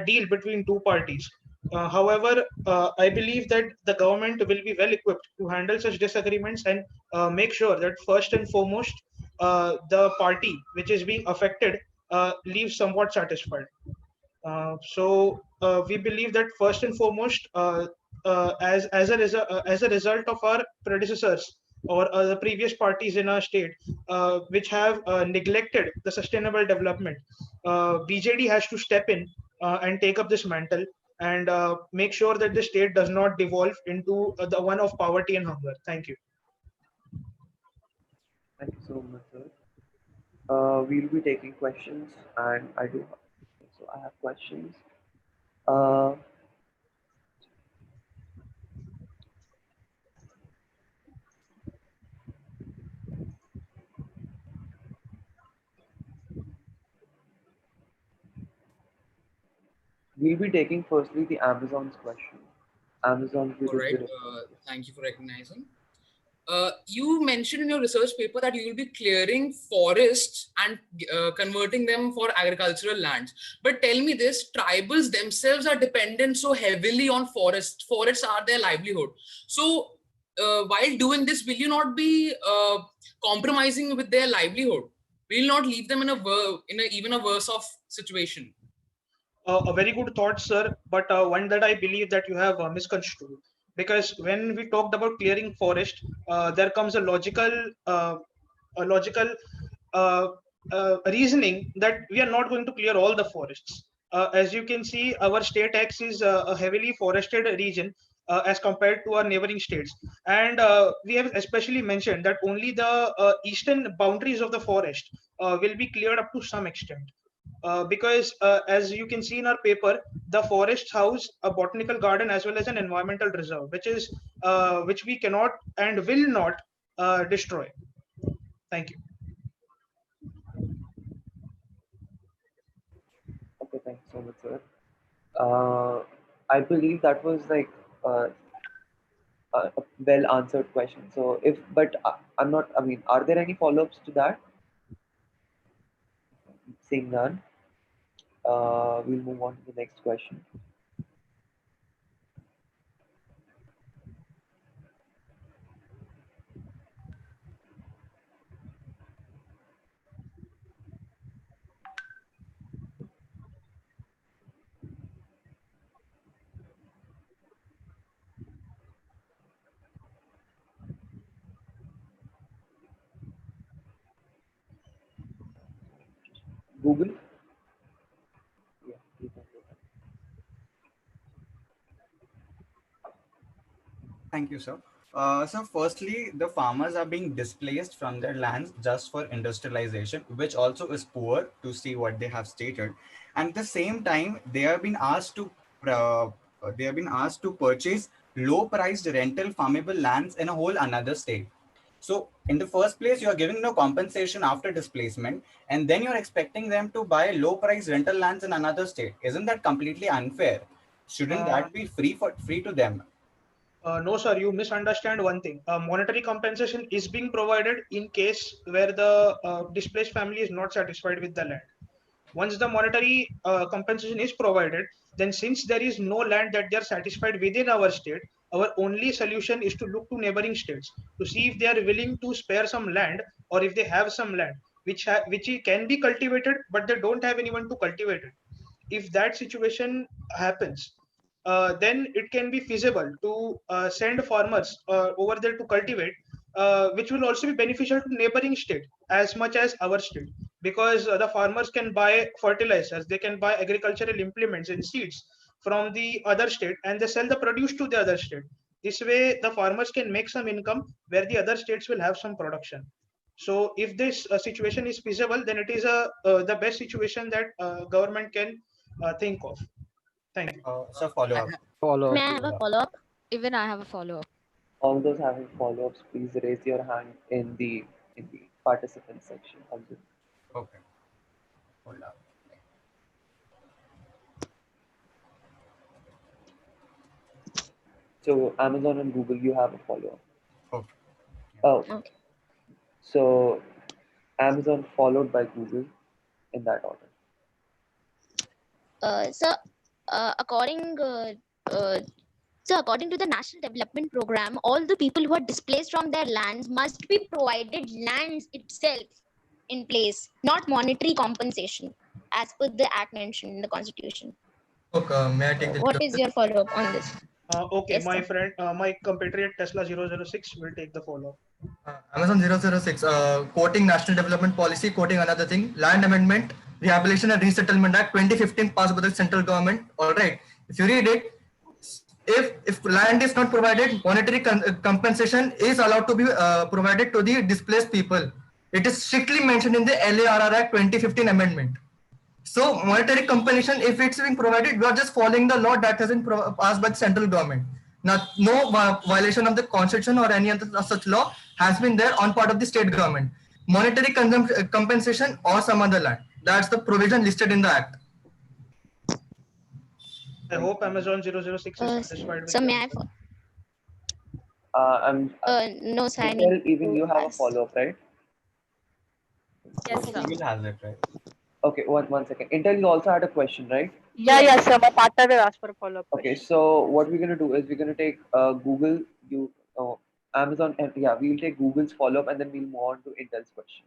deal between two parties. However, I believe that the government will be well equipped to handle such disagreements and make sure that first and foremost, the party which is being affected leaves somewhat satisfied. So we believe that first and foremost, as a result of our predecessors or the previous parties in our state, which have neglected the sustainable development, BJD has to step in and take up this mantle and make sure that the state does not devolve into the one of poverty and hunger. Thank you. Thank you so much, sir. We'll be taking questions, and so I have questions. Uh, we'll be taking firstly the Amazon's question. Amazon, All right. Thank you for recognizing. You mentioned in your research paper that you will be clearing forests and converting them for agricultural lands. But tell me this, tribals themselves are dependent so heavily on forests. Forests are their livelihood. So while doing this, will you not be compromising with their livelihood? Will you not leave them in even a worse off situation? A very good thought, sir, but one that I believe that you have misconstrued. Because when we talked about clearing forest, there comes a logical reasoning that we are not going to clear all the forests. As you can see, our state X is a heavily forested region as compared to our neighboring states, and we have especially mentioned that only the eastern boundaries of the forest will be cleared up to some extent. Because as you can see in our paper, the forests house a botanical garden as well as an environmental reserve, which we cannot and will not destroy. Thank you. Okay, thank you so much, sir. I believe that was like a well answered question. So but I'm not. I mean, are there any follow ups to that? Seeing none, we'll move on to the next question. Google. Yeah, you can go ahead. Thank you, sir. So firstly, the farmers are being displaced from their lands just for industrialization, which also is poor to see what they have stated. And at the same time, uh, they have been asked to purchase low-priced rental farmable lands in a whole another state. So in the first place, you are giving no compensation after displacement, and then you're expecting them to buy low-priced rental lands in another state. Isn't that completely unfair? Shouldn't Uh, that be free to them? no, sir, you misunderstand one thing. Monetary compensation is being provided in case where the displaced family is not satisfied with the land. Once the monetary compensation is provided, then since there is no land that they are satisfied within our state, our only solution is to look to neighboring states to see if they are willing to spare some land, or if they have some land which can be cultivated, but they don't have anyone to cultivate it. If that situation happens, then it can be feasible to send farmers over there to cultivate, which will also be beneficial to neighboring state as much as our state, because the farmers can buy fertilizers, they can buy agricultural implements and seeds from the other state, and they sell the produce to the other state. This way the farmers can make some income where the other states will have some production. So if this situation is feasible, then it is the best situation that government can think of. Thank you. So follow up. Follow May up. I have a follow-up? Even I have a follow-up. All those having follow ups, please raise your hand in the participant section of the. Okay. Hold up. So Amazon and Google, you have a follow up. Okay. Oh, Okay. so Amazon followed by Google in that order. So, according so according to the National Development Program, all the people who are displaced from their lands must be provided lands itself in place, not monetary compensation, as per the act mentioned in the Constitution. Okay, may I take the lead What on is this? your follow-up on this? Okay, Yes, my sir. friend, my compatriot Tesla 006 will take the follow-up. Amazon 006, quoting National Development Policy, quoting another thing, Land Amendment, Rehabilitation and Resettlement Act 2015 passed by the central government. All right. If you read it, if land is not provided, monetary compensation is allowed to be provided to the displaced people. It is strictly mentioned in the LARR Act 2015 amendment. So monetary compensation, if it's being provided, we are just following the law that has been passed by the central government. Now, no violation of the constitution or any other such law has been there on part of the state government. Monetary compensation or some other land. That's the provision listed in the act. I hope Amazon 006 is satisfied with So the may I? answer. No, sir. I need Intel, even to you have a ask. follow-up, right? Yes, sir. Google has it, right? Okay, one second. Intel, you also had a question, right? Yeah, sir. My partner will ask for a follow-up Okay, question. so what we're gonna do is we're gonna take Google, Amazon, and yeah, we'll take Google's follow-up and then we'll move on to Intel's question.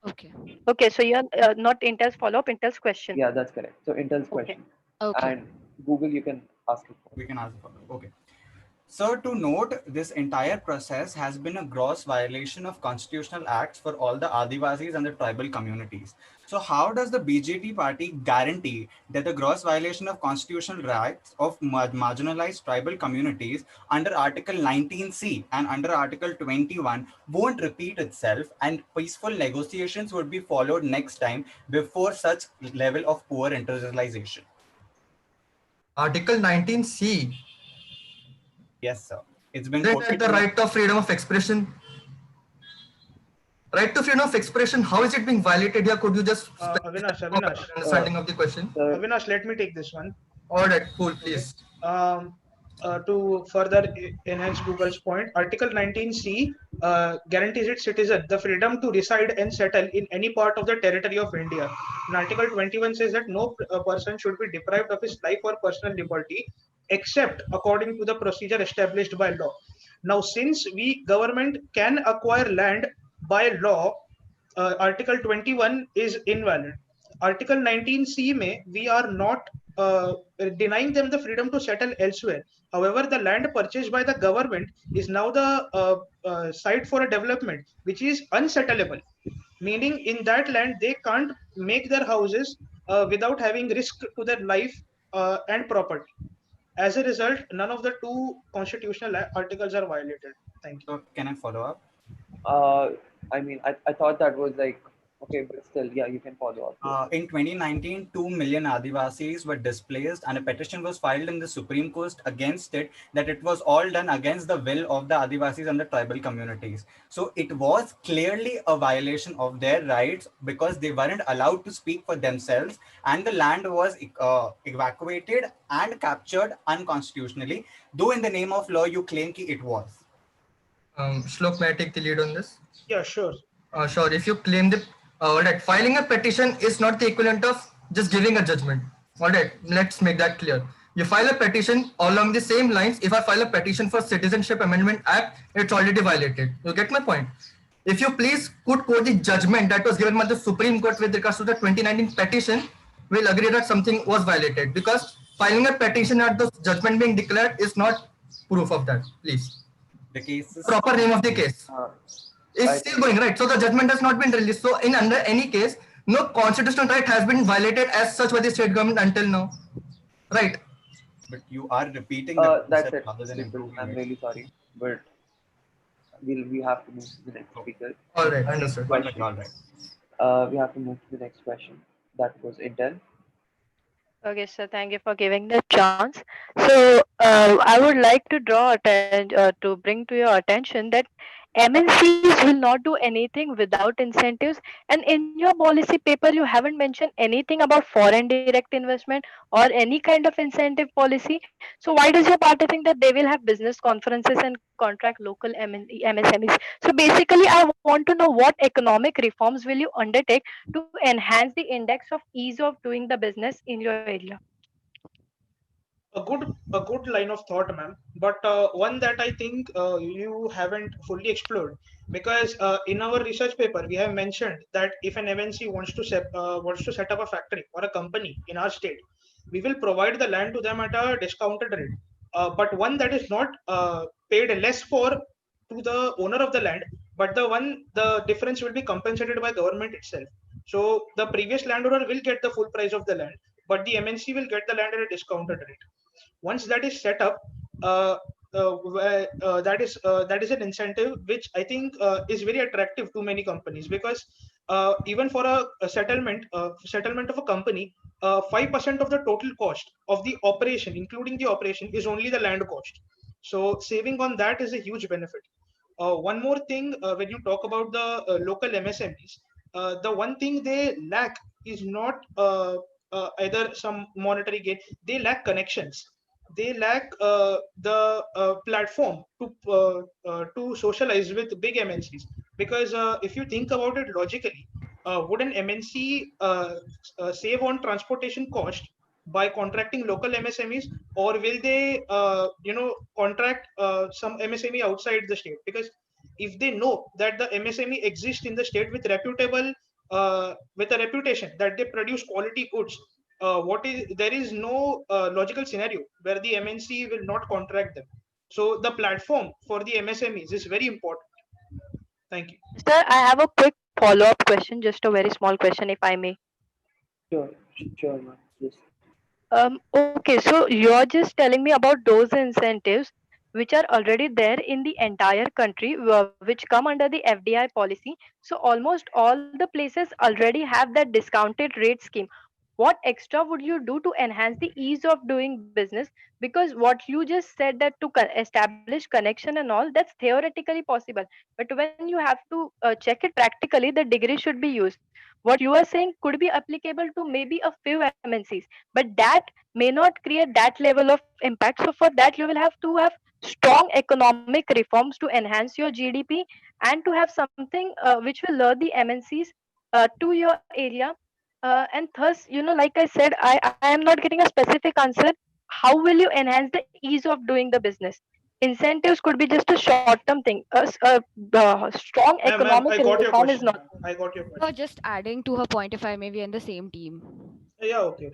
Okay. Okay, so you're not Intel's follow-up, Intel's question. Yeah, that's correct. So Intel's Okay. question. Okay. And Google, you can ask it. We can ask the follow-up. Okay. So to note, this entire process has been a gross violation of constitutional acts for all the Adivasis and the tribal communities. So how does the BJP party guarantee that the gross violation of constitutional rights of marginalized tribal communities under Article 19C and under Article 21 won't repeat itself and peaceful negotiations would be followed next time before such level of poor internationalization? Article 19C. Yes, sir. It's been Then quoted. the right of freedom of expression. Right to freedom of expression, how is it being violated here? Could you just Avinash, understanding of the question? Avinash, let me take this one. All right, cool, please. To further enhance Google's point, Article 19C guarantees its citizen the freedom to reside and settle in any part of the territory of India. And Article 21 says that no person should be deprived of his life or personal liberty except according to the procedure established by law. Now, since we government can acquire land by law, Article 21 is invalid. Article 19C may we are not denying them the freedom to settle elsewhere. However, the land purchased by the government is now the site for a development which is unsettleable, meaning in that land they can't make their houses without having risk to their life and property. As a result, none of the two constitutional articles are violated. Thank you. So can I follow up? I mean, I thought that was like, okay, but still, yeah, you can follow up. In 2019, 2 million Adivasis were displaced and a petition was filed in the Supreme Court against it, that it was all done against the will of the Adivasis and the tribal communities. So it was clearly a violation of their rights because they weren't allowed to speak for themselves and the land was evacuated and captured unconstitutionally, though in the name of law you claim that it was. Shlok, may I take the lead on this? Yeah, sure. Sure. If you claim that, all right, filing a petition is not the equivalent of just giving a judgment. All right, let's make that clear. You file a petition along the same lines. If I file a petition for Citizenship Amendment Act, it's already violated. You get my point? If you please could quote the judgment that was given by the Supreme Court with regards to the 2019 petition, we'll agree that something was violated because filing a petition at the judgment being declared is not proof of that. Please. The case is proper name of the case is still going, right? So the judgment has not been released. So in under any case, no constitutional right has been violated as such by the state government until now, right? But you are repeating the that's it. rather than improving I'm it. really sorry, but we have to move to the next speaker. All right, understood. Question. All right. We have to move to the next question. That was Intel. Okay, so thank you for giving the chance. So I would like to to bring to your attention that MNCs will not do anything without incentives. And in your policy paper, you haven't mentioned anything about foreign direct investment or any kind of incentive policy. So why does your party think that they will have business conferences and contract local MSMEs? So basically, I want to know what economic reforms will you undertake to enhance the index of ease of doing the business in your area? A good line of thought, ma'am, but one that I think you haven't fully explored, because in our research paper we have mentioned that if an MNC wants to set up a factory or a company in our state, we will provide the land to them at a discounted rate, but one that is not paid less for to the owner of the land, but the difference will be compensated by government itself. So the previous landowner will get the full price of the land, but the MNC will get the land at a discounted rate. Once that is set up, that is an incentive which I think is very attractive to many companies, because even for a settlement of a company, 5% of the total cost of the operation, including the operation, is only the land cost. So saving on that is a huge benefit. One more thing, when you talk about the local MSMEs, the one thing they lack is not either some monetary gain. They lack connections. They lack the platform to socialize with big MNCs. Because if you think about it logically, would an MNC save on transportation cost by contracting local MSMEs, or will they, contract some MSME outside the state? Because if they know that the MSME exists in the state with a reputation that they produce quality goods, there is no logical scenario where the MNC will not contract them. So the platform for the MSMEs is very important. Thank you. Sir, I have a quick follow-up question, just a very small question, if I may. Sure, sure, ma'am. Yes. Okay, so you're just telling me about those incentives which are already there in the entire country, which come under the FDI policy. So almost all the places already have that discounted rate scheme. What extra would you do to enhance the ease of doing business? Because what you just said, that to establish connection and all, that's theoretically possible, but when you have to check it practically, the degree should be used. What you are saying could be applicable to maybe a few MNCs, but that may not create that level of impact. So for that you will have to have strong economic reforms to enhance your GDP, and to have something which will lure the MNCs to your area. And thus, like I said, I am not getting a specific answer. How will you enhance the ease of doing the business? Incentives could be just a short term thing. Strong Ma'am, economic I got your reform is question. not. I got your So question. just adding to her point, if I may be in the same team. Yeah, okay.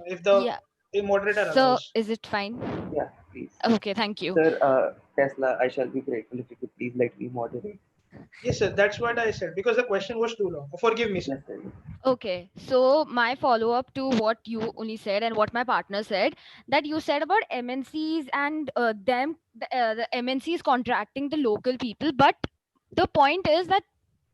If the Yeah. moderator So allows. is it fine? Yeah, please. Okay, thank you. Sir, Tesla, I shall be grateful if you could please let me moderate. Yes, sir. That's what I said, because the question was too long. Forgive me, sir. Yes, sir. Okay, so my follow up to what you only said and what my partner said, that you said about MNCs and the MNCs contracting the local people, but the point is that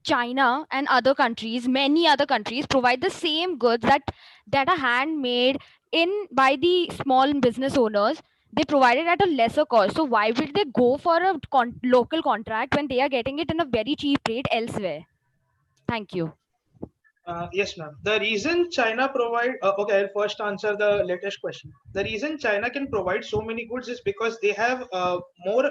China and other countries, many other countries, provide the same goods that are handmade in by the small business owners. They provide it at a lesser cost. So why would they go for a local contract when they are getting it in a very cheap rate elsewhere? Thank you. Yes, ma'am. The reason China provide okay, I'll first answer the latest question. The reason China can provide so many goods is because they have more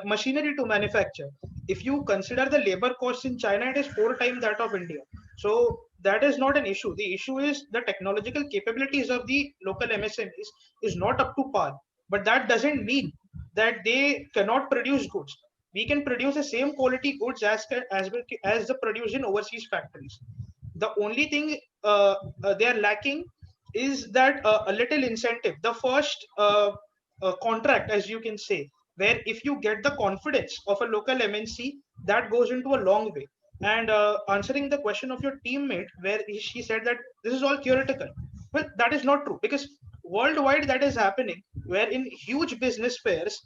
machinery to manufacture. If you consider the labor cost in China, it is 4 times that of India. So that is not an issue. The issue is the technological capabilities of the local MSMEs is not up to par. But that doesn't mean that they cannot produce goods. We can produce the same quality goods as the produced in overseas factories. The only thing they are lacking is that a little incentive, the first contract, as you can say, where if you get the confidence of a local MNC, that goes into a long way. And answering the question of your teammate, where she said that this is all theoretical, well, that is not true, because worldwide that is happening, where in huge business fairs,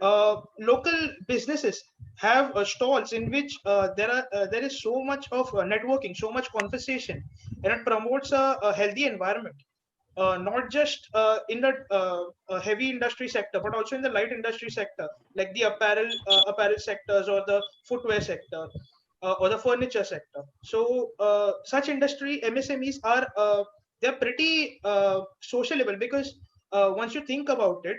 local businesses have stalls in which there is so much of networking, so much conversation, and it promotes a healthy environment, not just in the heavy industry sector, but also in the light industry sector, like the apparel sectors, or the footwear sector, or the furniture sector. So such industry MSMEs are they're pretty sociable, because once you think about it,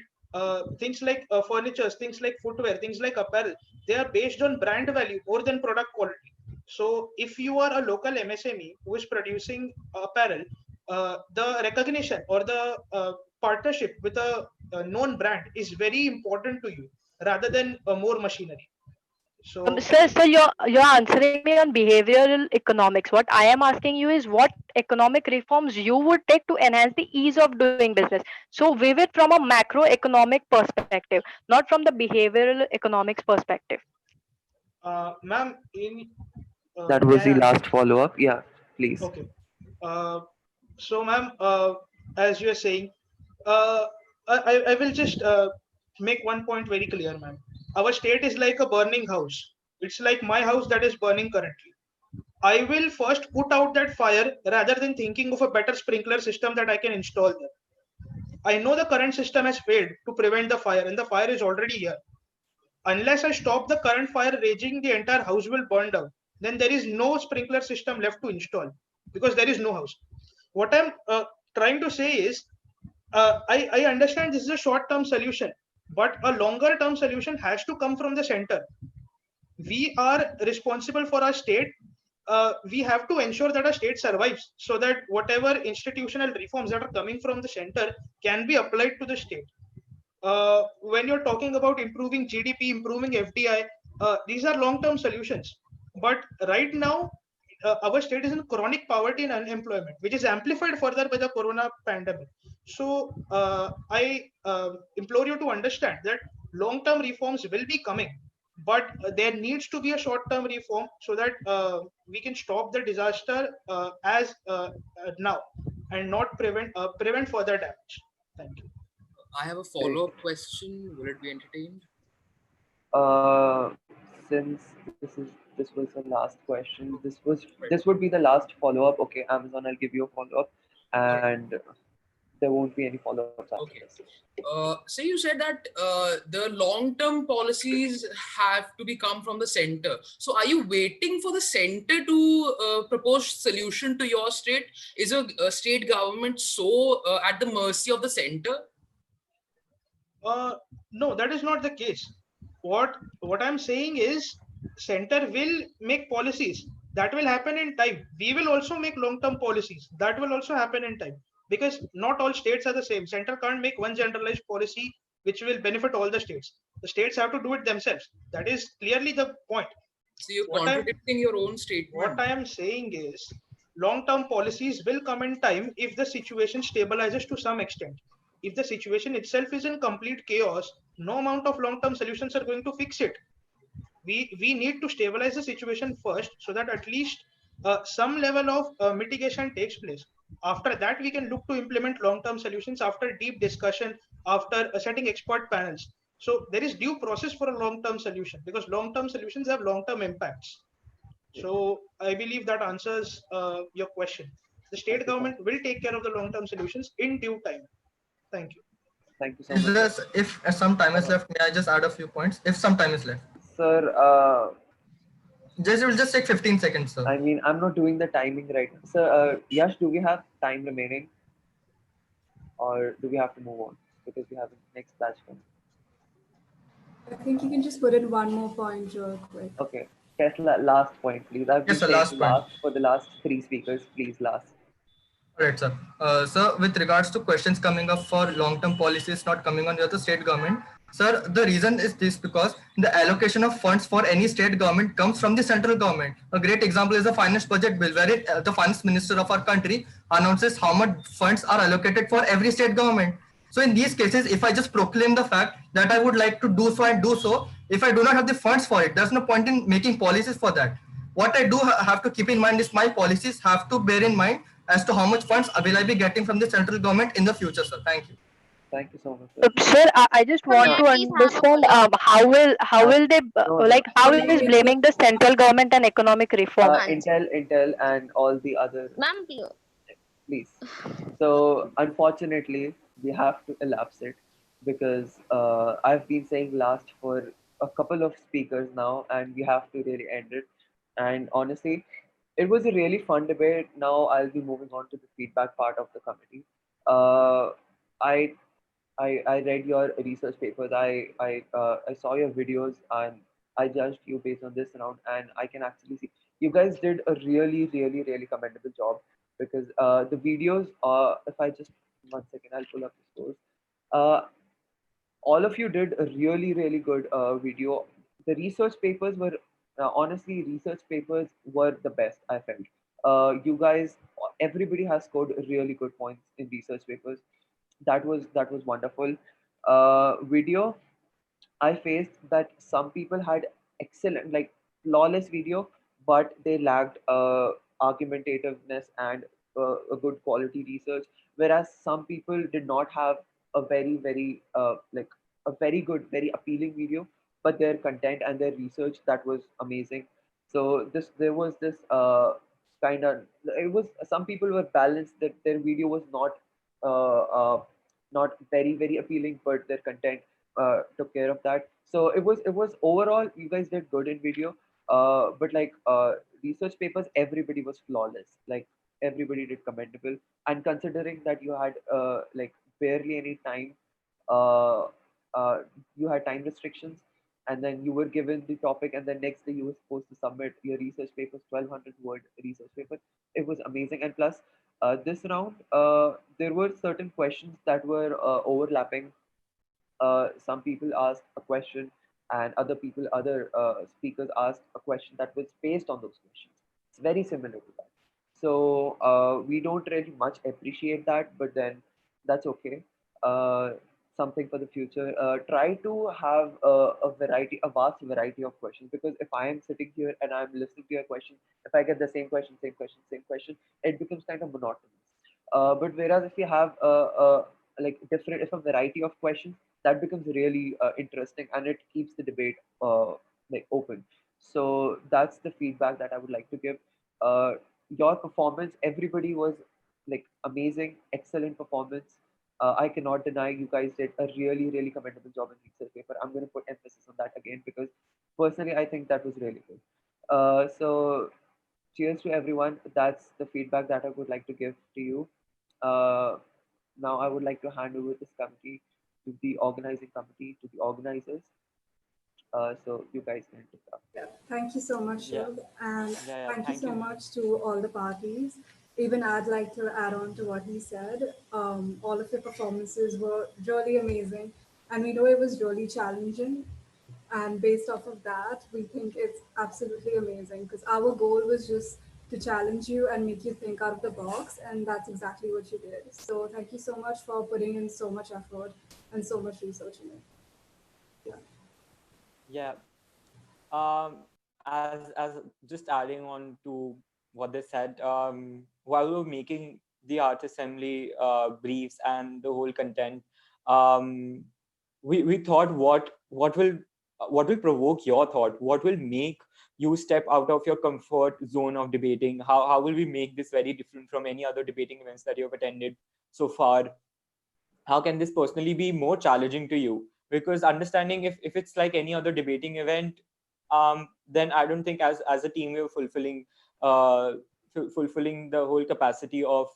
things like furniture, things like footwear, things like apparel, they are based on brand value more than product quality. So if you are a local MSME who is producing apparel, the recognition or the partnership with a known brand is very important to you rather than more machinery. So Sir, you're answering me on behavioral economics. What I am asking you is what economic reforms you would take to enhance the ease of doing business. So view it from a macroeconomic perspective, not from the behavioral economics perspective. ma'am, in That was may the I answer? last follow-up. Yeah, please. Okay. So ma'am, as you are saying, uh, I will just make one point very clear, ma'am. Our state is like a burning house. It's like my house that is burning currently. I will first put out that fire rather than thinking of a better sprinkler system that I can install there. I know the current system has failed to prevent the fire, and the fire is already here. Unless I stop the current fire raging, the entire house will burn down. Then there is no sprinkler system left to install because there is no house. What I'm trying to say is, I understand this is a short-term solution, but a longer-term solution has to come from the center. We are responsible for our state. We have to ensure that our state survives so that whatever institutional reforms that are coming from the center can be applied to the state. When you're talking about improving GDP, improving FDI, these are long-term solutions. But right now, our state is in chronic poverty and unemployment, which is amplified further by the corona pandemic. So I implore you to understand that long-term reforms will be coming, but there needs to be a short-term reform so that we can stop the disaster as now and not prevent further damage. Thank you. I have a follow-up question. Will it be entertained? Since this was the last question, this would be the last follow-up. Okay, Amazon, I'll give you a follow-up, and there won't be any follow-ups after Okay. this. So you said that the long-term policies have to be come from the center. So are you waiting for the center to propose solution to your state? Is a state government so at the mercy of the center? No, that is not the case. What I'm saying is, center will make policies that will happen in time. We will also make long-term policies that will also happen in time, because not all states are the same. Center can't make one generalized policy which will benefit all the states. The states have to do it themselves. That is clearly the point. So you're What I'm contradicting your own what statement. I am saying is, long-term policies will come in time if the situation stabilizes to some extent. If the situation itself is in complete chaos, no amount of long-term solutions are going to fix it. We need to stabilize the situation first so that at least some level of mitigation takes place. After that, we can look to implement long-term solutions after deep discussion, after setting expert panels. So there is due process for a long-term solution, because long-term solutions have long-term impacts. So I believe that answers your question. The state government will take care of the long-term solutions in due time. Thank you. Thank you so Is much. this, if some time is left, may I just add a few points? If some time is left. Sir, It will just take 15 seconds, sir. I mean, I'm not doing the timing right now. Sir, Yash, do we have time remaining? Or do we have to move on? Because we have the next batch coming. I think you can just put in one more point real quick. Okay. Tesla, last point, please. I've been Yes, sir, saying last point. last for the last 3 speakers. Please, last. Right, sir. Sir, with regards to questions coming up for long-term policies not coming on the state government, sir, the reason is this: because the allocation of funds for any state government comes from the central government. A great example is the finance budget bill, where the finance minister of our country announces how much funds are allocated for every state government. So in these cases, if I just proclaim the fact that I would like to do so and do so, if I do not have the funds for it, there's no point in making policies for that. What I do have to keep in mind is my policies have to bear in mind as to how much funds will I be getting from the central government in the future, sir. Thank you. Thank you so much, sir. Sir, I just want May I to please have a understand follow-up? how will they No, like how Wait, is wait, blaming the central government and economic reform? Intel, and all the other. Ma'am, Please. So unfortunately, we have to elapse it because I've been saying last for a couple of speakers now, and we have to really end it. And honestly, it was a really fun debate. Now I'll be moving on to the feedback part of the committee. Uh, I, I read your research papers. I saw your videos, and I judged you based on this round. And I can actually see you guys did a really, really, really commendable job, because the videos. If I just 1 second, I'll pull up the scores. Uh, all of you did a really, really good video. The research papers were, honestly, research papers were the best, I felt. You guys, everybody has scored really good points in research papers. That was wonderful. Video, I faced that some people had excellent, like flawless video, but they lacked argumentativeness and a good quality research. Whereas some people did not have a very, very like a very good, very appealing video, but their content and their research, that was amazing. So there was this kind of, it was, some people were balanced, that their video was uh, uh, not very, very appealing, but their content took care of that. So it was overall, you guys did good in video, but like research papers, everybody was flawless. Like everybody did commendable, and considering that you had like barely any time, uh, uh, you had time restrictions, and then you were given the topic, and then next day you were supposed to submit your research papers, 1200 word research paper. It was amazing, and plus this round there were certain questions that were overlapping. Some people asked a question, and other speakers asked a question that was based on those questions. It's very similar to that. So we don't really much appreciate that, but then that's okay. Uh, Something for the future. Try to have a vast variety of questions, because if I am sitting here and I'm listening to your question, if I get the same question, same question, same question, it becomes kind of monotonous. But whereas if you have like different, if a variety of questions, that becomes really interesting, and it keeps the debate like open. So that's the feedback that I would like to give. uh, your performance, everybody was like amazing, excellent performance. I cannot deny you guys did a really, really commendable job in research paper. I'm going to put emphasis on that again, because personally I think that was really good. So cheers to everyone. That's the feedback that I would like to give to you. uh, Now I would like to hand over this committee to the organizing committee, to the organizers. So you guys can take up. Yeah, thank you so much, Yeah, Shubh, and yeah. thank you Thank so you. much to all the parties. Even I'd like to add on to what he said. All of your performances were really amazing, and we know it was really challenging. And based off of that, we think it's absolutely amazing, because our goal was just to challenge you and make you think out of the box, and that's exactly what you did. So thank you so much for putting in so much effort and so much research in it. Yeah. Yeah. As just adding on to what they said, while we were making the art assembly briefs and the whole content, um, we thought what will provoke your thought, what will make you step out of your comfort zone of debating, how will we make this very different from any other debating events that you have attended so far. How can this personally be more challenging to you? Because understanding, if it's like any other debating event, then I don't think as a team we're uh, fulfilling the whole capacity of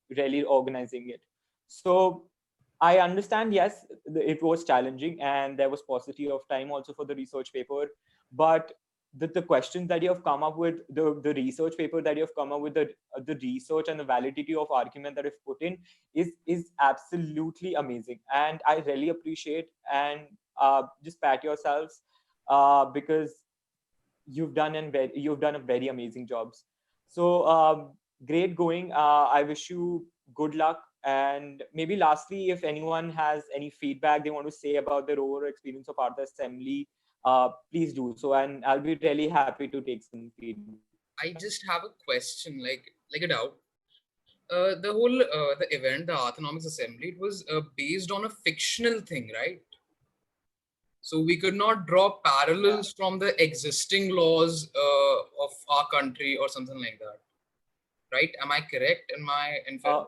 really organizing it. So I understand, yes, it was challenging and there was paucity of time also for the research paper, but the questions that you have come up with, the research paper that you have come up with, the research and the validity of argument that you've put in is absolutely amazing, and I really appreciate, and just pat yourselves because you've done a very amazing jobs. So great going. I wish you good luck. And maybe lastly, if anyone has any feedback they want to say about their overall experience of Art Assembly, please do so, and I'll be really happy to take some feedback. I just have a question, like a doubt. The event, the Arthanomics Assembly, it was based on a fictional thing, right? So we could not draw Yeah. parallels from the existing laws of our country or something like that, right? Am I correct in my inference?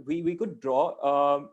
We could draw.